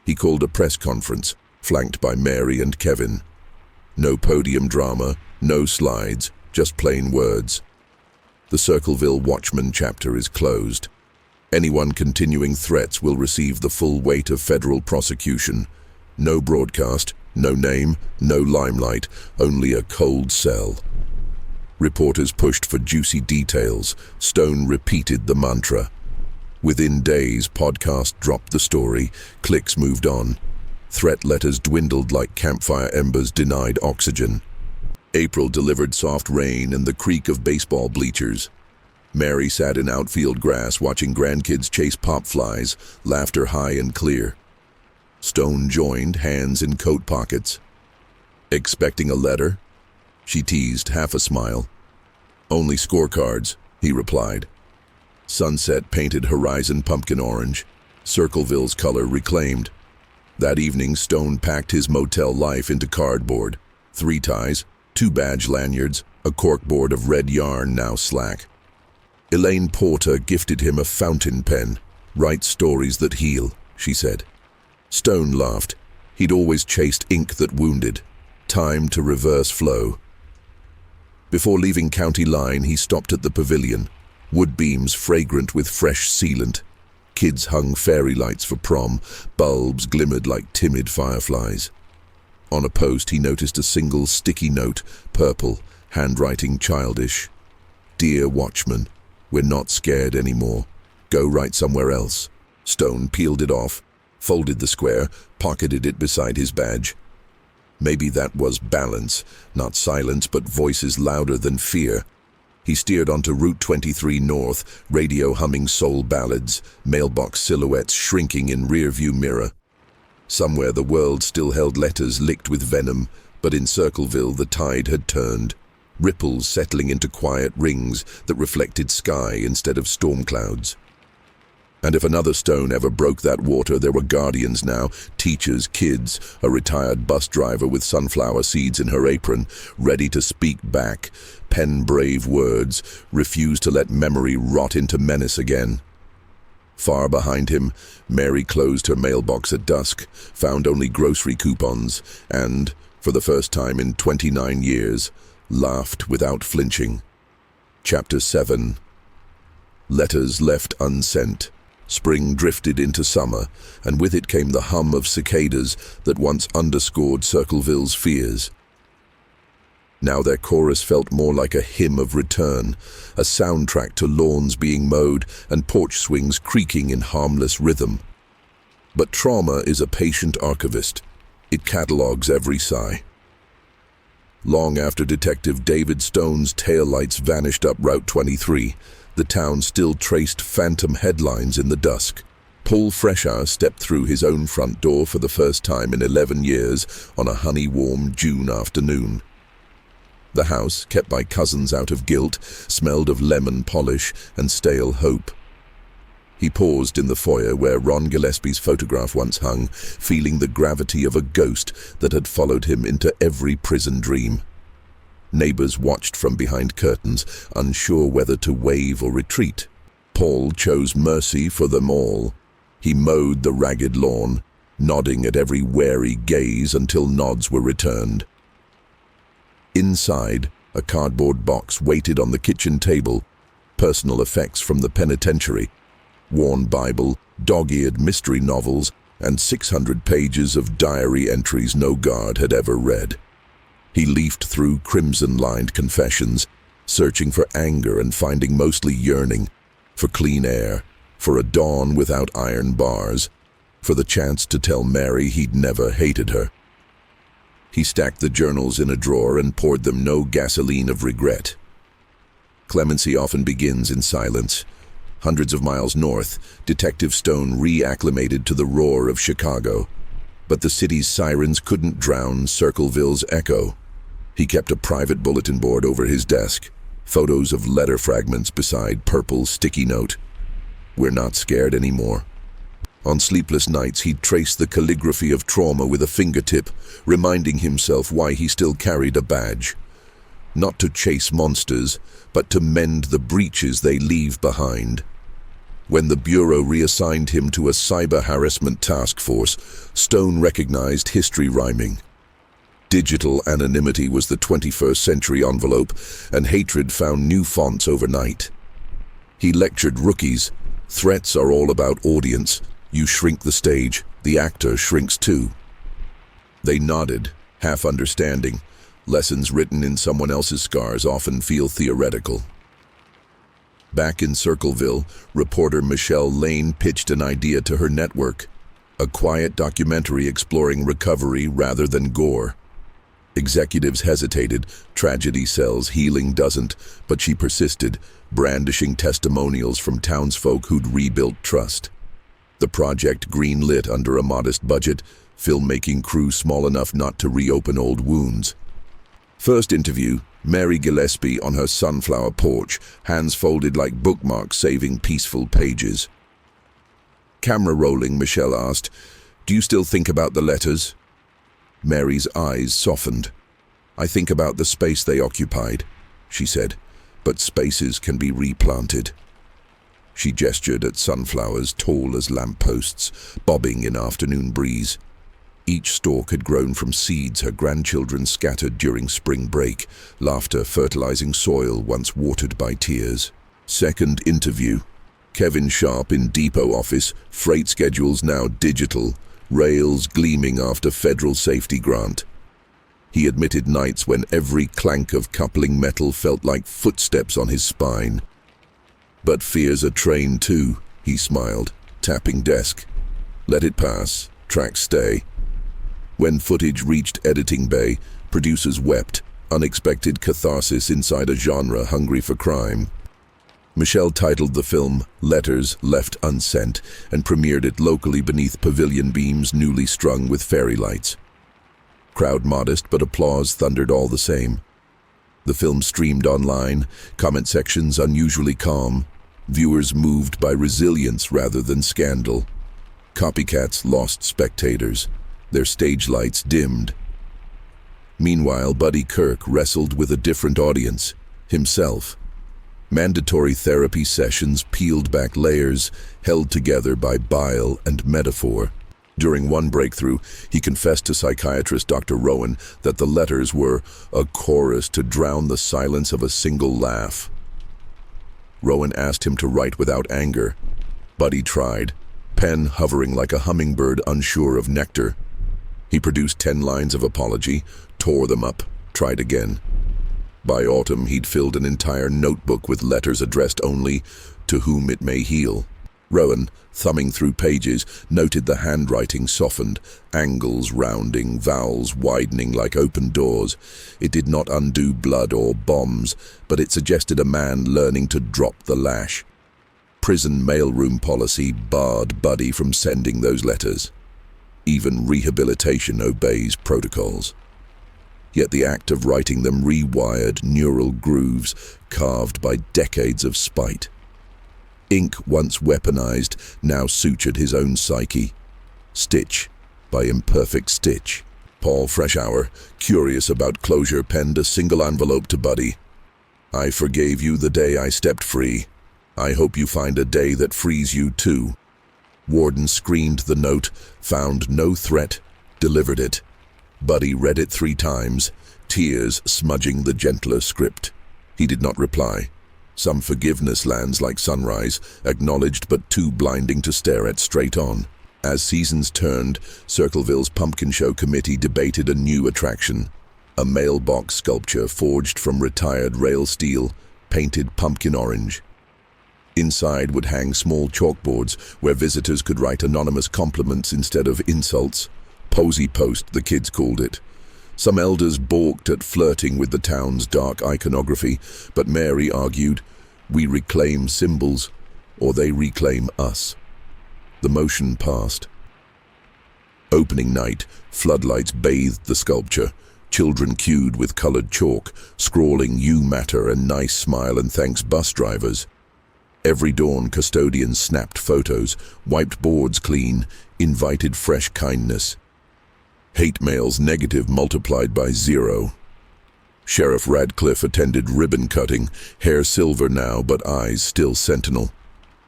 He called a press conference, flanked by Mary and Kevin. No podium drama, no slides, just plain words. The Circleville Watchman chapter is closed. Anyone continuing threats will receive the full weight of federal prosecution. No broadcast, no name, no limelight, only a cold cell. Reporters pushed for juicy details. Stone repeated the mantra. Within days, podcast dropped the story. Clicks moved on. Threat letters dwindled like campfire embers denied oxygen. April delivered soft rain and the creak of baseball bleachers. Mary sat in outfield grass watching grandkids chase pop flies, laughter high and clear. Stone joined, hands in coat pockets. "Expecting a letter?" She teased, half a smile. "Only scorecards," he replied. Sunset painted horizon pumpkin orange, Circleville's color reclaimed. That evening, Stone packed his motel life into cardboard. 3 ties, 2 badge lanyards, a corkboard of red yarn now slack. Elaine Porter gifted him a fountain pen. "Write stories that heal," she said. Stone laughed. He'd always chased ink that wounded. Time to reverse flow. Before leaving County Line, he stopped at the pavilion. Wood beams fragrant with fresh sealant. Kids hung fairy lights for prom. Bulbs glimmered like timid fireflies. On a post, he noticed a single sticky note, purple, handwriting childish. "Dear Watchman, we're not scared anymore. Go write somewhere else." Stone peeled it off, folded the square, pocketed it beside his badge. Maybe that was balance, not silence, but voices louder than fear. He steered onto Route 23 North, radio humming soul ballads, mailbox silhouettes shrinking in rearview mirror. Somewhere the world still held letters licked with venom, but in Circleville the tide had turned, ripples settling into quiet rings that reflected sky instead of storm clouds. And if another stone ever broke that water, there were guardians now, teachers, kids, a retired bus driver with sunflower seeds in her apron, ready to speak back, pen brave words, refuse to let memory rot into menace again. Far behind him, Mary closed her mailbox at dusk, found only grocery coupons, and, for the first time in 29 years, laughed without flinching. Chapter 7. Letters left unsent. Spring drifted into summer, and with it came the hum of cicadas that once underscored Circleville's fears. Now their chorus felt more like a hymn of return, a soundtrack to lawns being mowed and porch swings creaking in harmless rhythm. But trauma is a patient archivist. It catalogues every sigh. Long after Detective David Stone's taillights vanished up Route 23, the town still traced phantom headlines in the dusk. Paul Freshour stepped through his own front door for the first time in 11 years on a honey-warm June afternoon. The house, kept by cousins out of guilt, smelled of lemon polish and stale hope. He paused in the foyer where Ron Gillespie's photograph once hung, feeling the gravity of a ghost that had followed him into every prison dream. Neighbors watched from behind curtains, unsure whether to wave or retreat. Paul chose mercy for them all. He mowed the ragged lawn, nodding at every wary gaze until nods were returned. Inside, a cardboard box waited on the kitchen table, personal effects from the penitentiary, worn Bible, dog-eared mystery novels, and 600 pages of diary entries no guard had ever read. He leafed through crimson-lined confessions, searching for anger and finding mostly yearning, for clean air, for a dawn without iron bars, for the chance to tell Mary he'd never hated her. He stacked the journals in a drawer and poured them no gasoline of regret. Clemency often begins in silence. Hundreds of miles north, Detective Stone reacclimated to the roar of Chicago. But the city's sirens couldn't drown Circleville's echo. He kept a private bulletin board over his desk, photos of letter fragments beside purple sticky note. "We're not scared anymore." On sleepless nights, he'd trace the calligraphy of trauma with a fingertip, reminding himself why he still carried a badge. Not to chase monsters, but to mend the breaches they leave behind. When the Bureau reassigned him to a cyber harassment task force, Stone recognized history rhyming. Digital anonymity was the 21st century envelope, and hatred found new fonts overnight. He lectured rookies. Threats are all about audience. You shrink the stage, the actor shrinks too. They nodded, half understanding. Lessons written in someone else's scars often feel theoretical. Back in Circleville, reporter Michelle Lane pitched an idea to her network. A quiet documentary exploring recovery rather than gore. Executives hesitated, tragedy sells, healing doesn't, but she persisted, brandishing testimonials from townsfolk who'd rebuilt trust. The project green-lit under a modest budget, filmmaking crew small enough not to reopen old wounds. First interview, Mary Gillespie on her sunflower porch, hands folded like bookmarks saving peaceful pages. Camera rolling, Michelle asked, "Do you still think about the letters?" Mary's eyes softened. "I think about the space they occupied," she said, "but spaces can be replanted." She gestured at sunflowers tall as lampposts, bobbing in afternoon breeze. Each stalk had grown from seeds her grandchildren scattered during spring break, laughter fertilizing soil once watered by tears. Second interview. Kevin Sharp in depot office, freight schedules now digital, rails gleaming after federal safety grant. He admitted nights when every clank of coupling metal felt like footsteps on his spine. "But fear's a train too," he smiled, tapping desk. "Let it pass, tracks stay." When footage reached editing bay, producers wept, unexpected catharsis inside a genre hungry for crime. Michelle titled the film Letters Left Unsent and premiered it locally beneath pavilion beams newly strung with fairy lights. Crowd modest, but applause thundered all the same. The film streamed online, comment sections unusually calm. Viewers moved by resilience rather than scandal. Copycats lost spectators, their stage lights dimmed. Meanwhile, Buddy Kirk wrestled with a different audience, himself. Mandatory therapy sessions peeled back layers, held together by bile and metaphor. During one breakthrough, he confessed to psychiatrist Dr. Rowan that the letters were a chorus to drown the silence of a single laugh. Rowan asked him to write without anger. Buddy tried, pen hovering like a hummingbird unsure of nectar. He produced 10 lines of apology, tore them up, tried again. By autumn, he'd filled an entire notebook with letters addressed only to whom it may heal. Rowan, thumbing through pages, noted the handwriting softened, angles rounding, vowels widening like open doors. It did not undo blood or bombs, but it suggested a man learning to drop the lash. Prison mailroom policy barred Buddy from sending those letters. Even rehabilitation obeys protocols. Yet the act of writing them rewired neural grooves carved by decades of spite. Ink, once weaponized, now sutured his own psyche. Stitch by imperfect stitch. Paul Freshour, curious about closure, penned a single envelope to Buddy. "I forgave you the day I stepped free. I hope you find a day that frees you too." Warden screened the note, found no threat, delivered it. Buddy read it 3 times, tears smudging the gentler script. He did not reply. Some forgiveness lands like sunrise, acknowledged but too blinding to stare at straight on. As seasons turned, Circleville's pumpkin show committee debated a new attraction. A mailbox sculpture forged from retired rail steel, painted pumpkin orange. Inside would hang small chalkboards where visitors could write anonymous compliments instead of insults. Posy post, the kids called it. Some elders balked at flirting with the town's dark iconography, but Mary argued, "We reclaim symbols, or they reclaim us." The motion passed. Opening night, floodlights bathed the sculpture. Children queued with colored chalk, scrawling "You matter" and "Nice smile and thanks bus drivers." Every dawn, custodians snapped photos, wiped boards clean, invited fresh kindness. Hate mails negative multiplied by 0. Sheriff Radcliffe attended ribbon cutting, hair silver now but eyes still sentinel.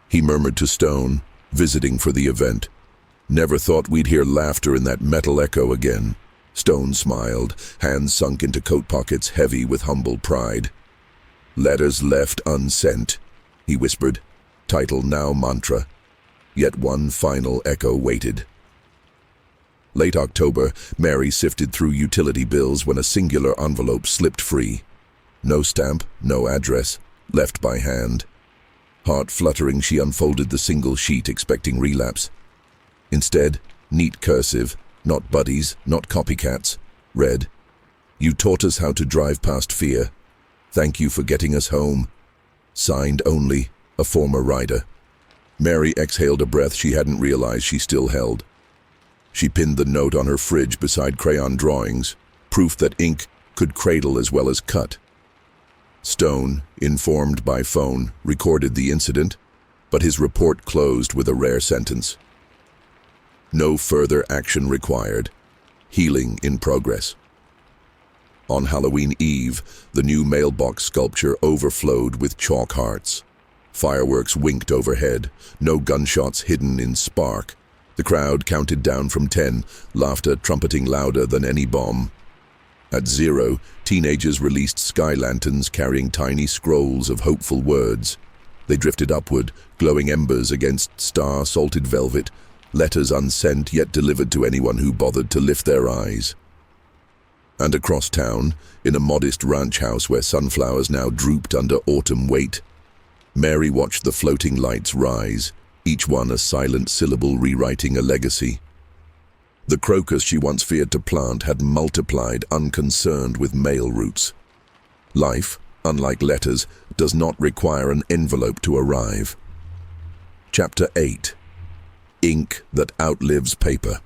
He murmured to Stone, visiting for the event, "Never thought we'd hear laughter in that metal echo again." Stone smiled, hands sunk into coat pockets heavy with humble pride. "Letters left unsent," he whispered, title now mantra. Yet one final echo waited. Late October, Mary sifted through utility bills when a singular envelope slipped free. No stamp, no address, left by hand. Heart fluttering, she unfolded the single sheet, expecting relapse. Instead, neat cursive, not buddies, not copycats, read, "You taught us how to drive past fear. Thank you for getting us home. Signed only, a former rider." Mary exhaled a breath she hadn't realized she still held. She pinned the note on her fridge beside crayon drawings, proof that ink could cradle as well as cut. Stone, informed by phone, recorded the incident, but his report closed with a rare sentence. No further action required. Healing in progress. On Halloween Eve, the new mailbox sculpture overflowed with chalk hearts. Fireworks winked overhead, no gunshots hidden in spark. The crowd counted down from 10, laughter trumpeting louder than any bomb. At 0, teenagers released sky lanterns carrying tiny scrolls of hopeful words. They drifted upward, glowing embers against star-salted velvet, letters unsent yet delivered to anyone who bothered to lift their eyes. And across town, in a modest ranch house where sunflowers now drooped under autumn weight, Mary watched the floating lights rise, each one a silent syllable rewriting a legacy. The crocus she once feared to plant had multiplied, unconcerned with mail routes. Life, unlike letters, does not require an envelope to arrive. Chapter 8. Ink that outlives paper.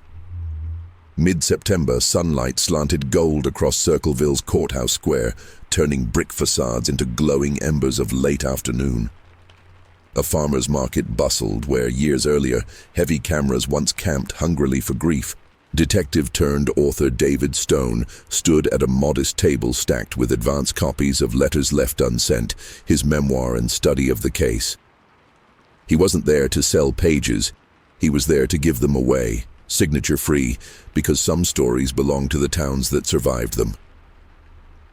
Mid-September, sunlight slanted gold across Circleville's courthouse square, turning brick facades into glowing embers of late afternoon. A farmer's market bustled where, years earlier, heavy cameras once camped hungrily for grief. Detective-turned-author David Stone stood at a modest table stacked with advance copies of Letters Left Unsent, his memoir and study of the case. He wasn't there to sell pages. He was there to give them away, signature-free, because some stories belonged to the towns that survived them.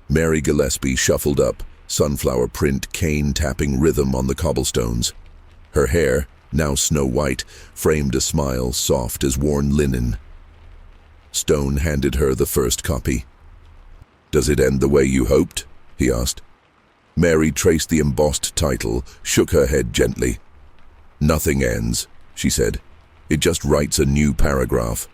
Mary Gillespie shuffled up, sunflower print cane-tapping rhythm on the cobblestones. Her hair, now snow-white, framed a smile soft as worn linen. Stone handed her the first copy. "Does it end the way you hoped?" he asked. Mary traced the embossed title, shook her head gently. "Nothing ends," she said. "It just writes a new paragraph."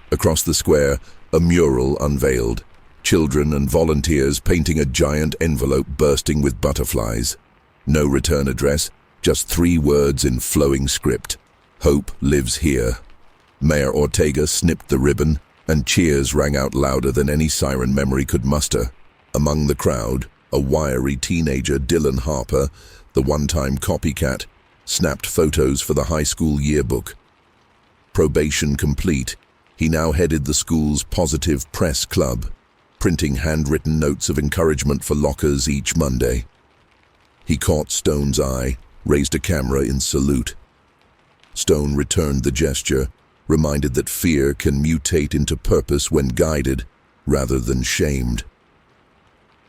Across the square, a mural unveiled. Children and volunteers painting a giant envelope bursting with butterflies. No return address, just 3 words in flowing script. "Hope lives here." Mayor Ortega snipped the ribbon, and cheers rang out louder than any siren memory could muster. Among the crowd, a wiry teenager, Dylan Harper, the one-time copycat, snapped photos for the high school yearbook. Probation complete, he now headed the school's Positive Press Club, printing handwritten notes of encouragement for lockers each Monday. He caught Stone's eye, raised a camera in salute. Stone returned the gesture, reminded that fear can mutate into purpose when guided, rather than shamed.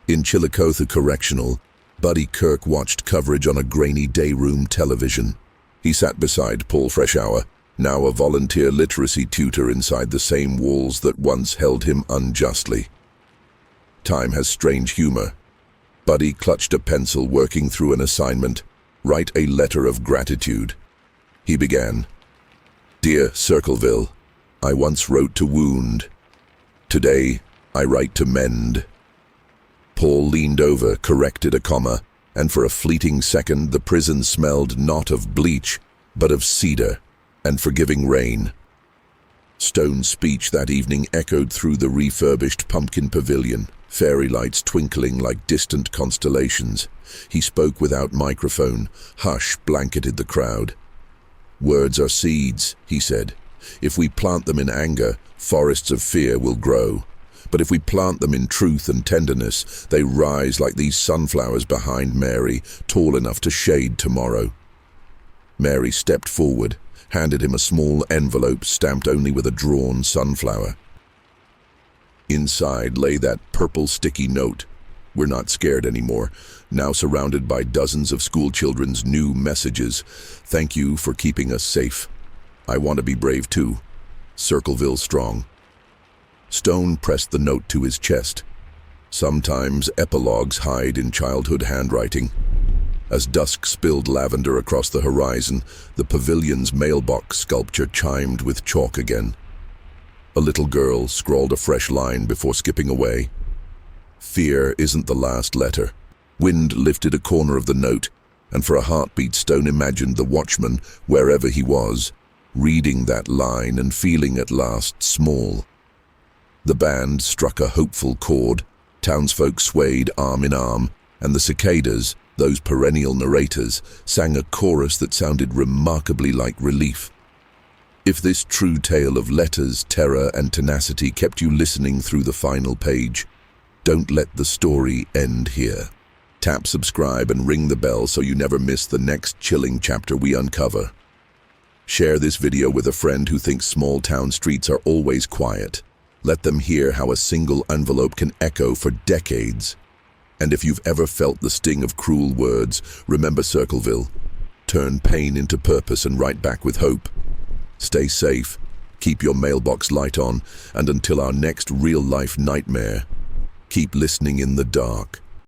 In Chillicothe Correctional, Buddy Kirk watched coverage on a grainy day-room television. He sat beside Paul Freshour, now a volunteer literacy tutor inside the same walls that once held him unjustly. Time has strange humor. Buddy clutched a pencil working through an assignment. "Write a letter of gratitude." He began. "Dear Circleville, I once wrote to wound. Today, I write to mend." Paul leaned over, corrected a comma, and for a fleeting second the prison smelled not of bleach, but of cedar and forgiving rain. Stone's speech that evening echoed through the refurbished pumpkin pavilion, fairy lights twinkling like distant constellations. He spoke without microphone. Hush blanketed the crowd. "Words are seeds," he said. "If we plant them in anger, forests of fear will grow. But if we plant them in truth and tenderness, they rise like these sunflowers behind Mary, tall enough to shade tomorrow." Mary stepped forward, handed him a small envelope stamped only with a drawn sunflower. Inside lay that purple sticky note. "We're not scared anymore. Now surrounded by dozens of schoolchildren's new messages. Thank you for keeping us safe. I want to be brave too. Circleville strong." Stone pressed the note to his chest. Sometimes epilogues hide in childhood handwriting. As dusk spilled lavender across the horizon, the pavilion's mailbox sculpture chimed with chalk again. A little girl scrawled a fresh line before skipping away. "Fear isn't the last letter." Wind lifted a corner of the note, and for a heartbeat Stone imagined the Watchman, wherever he was, reading that line and feeling at last small. The band struck a hopeful chord, townsfolk swayed arm in arm, and the cicadas, those perennial narrators, sang a chorus that sounded remarkably like relief. If this true tale of letters, terror, and tenacity kept you listening through the final page, don't let the story end here. Tap subscribe and ring the bell so you never miss the next chilling chapter we uncover. Share this video with a friend who thinks small town streets are always quiet. Let them hear how a single envelope can echo for decades. And if you've ever felt the sting of cruel words, remember Circleville. Turn pain into purpose and write back with hope. Stay safe, keep your mailbox light on, and until our next real-life nightmare, keep listening in the dark.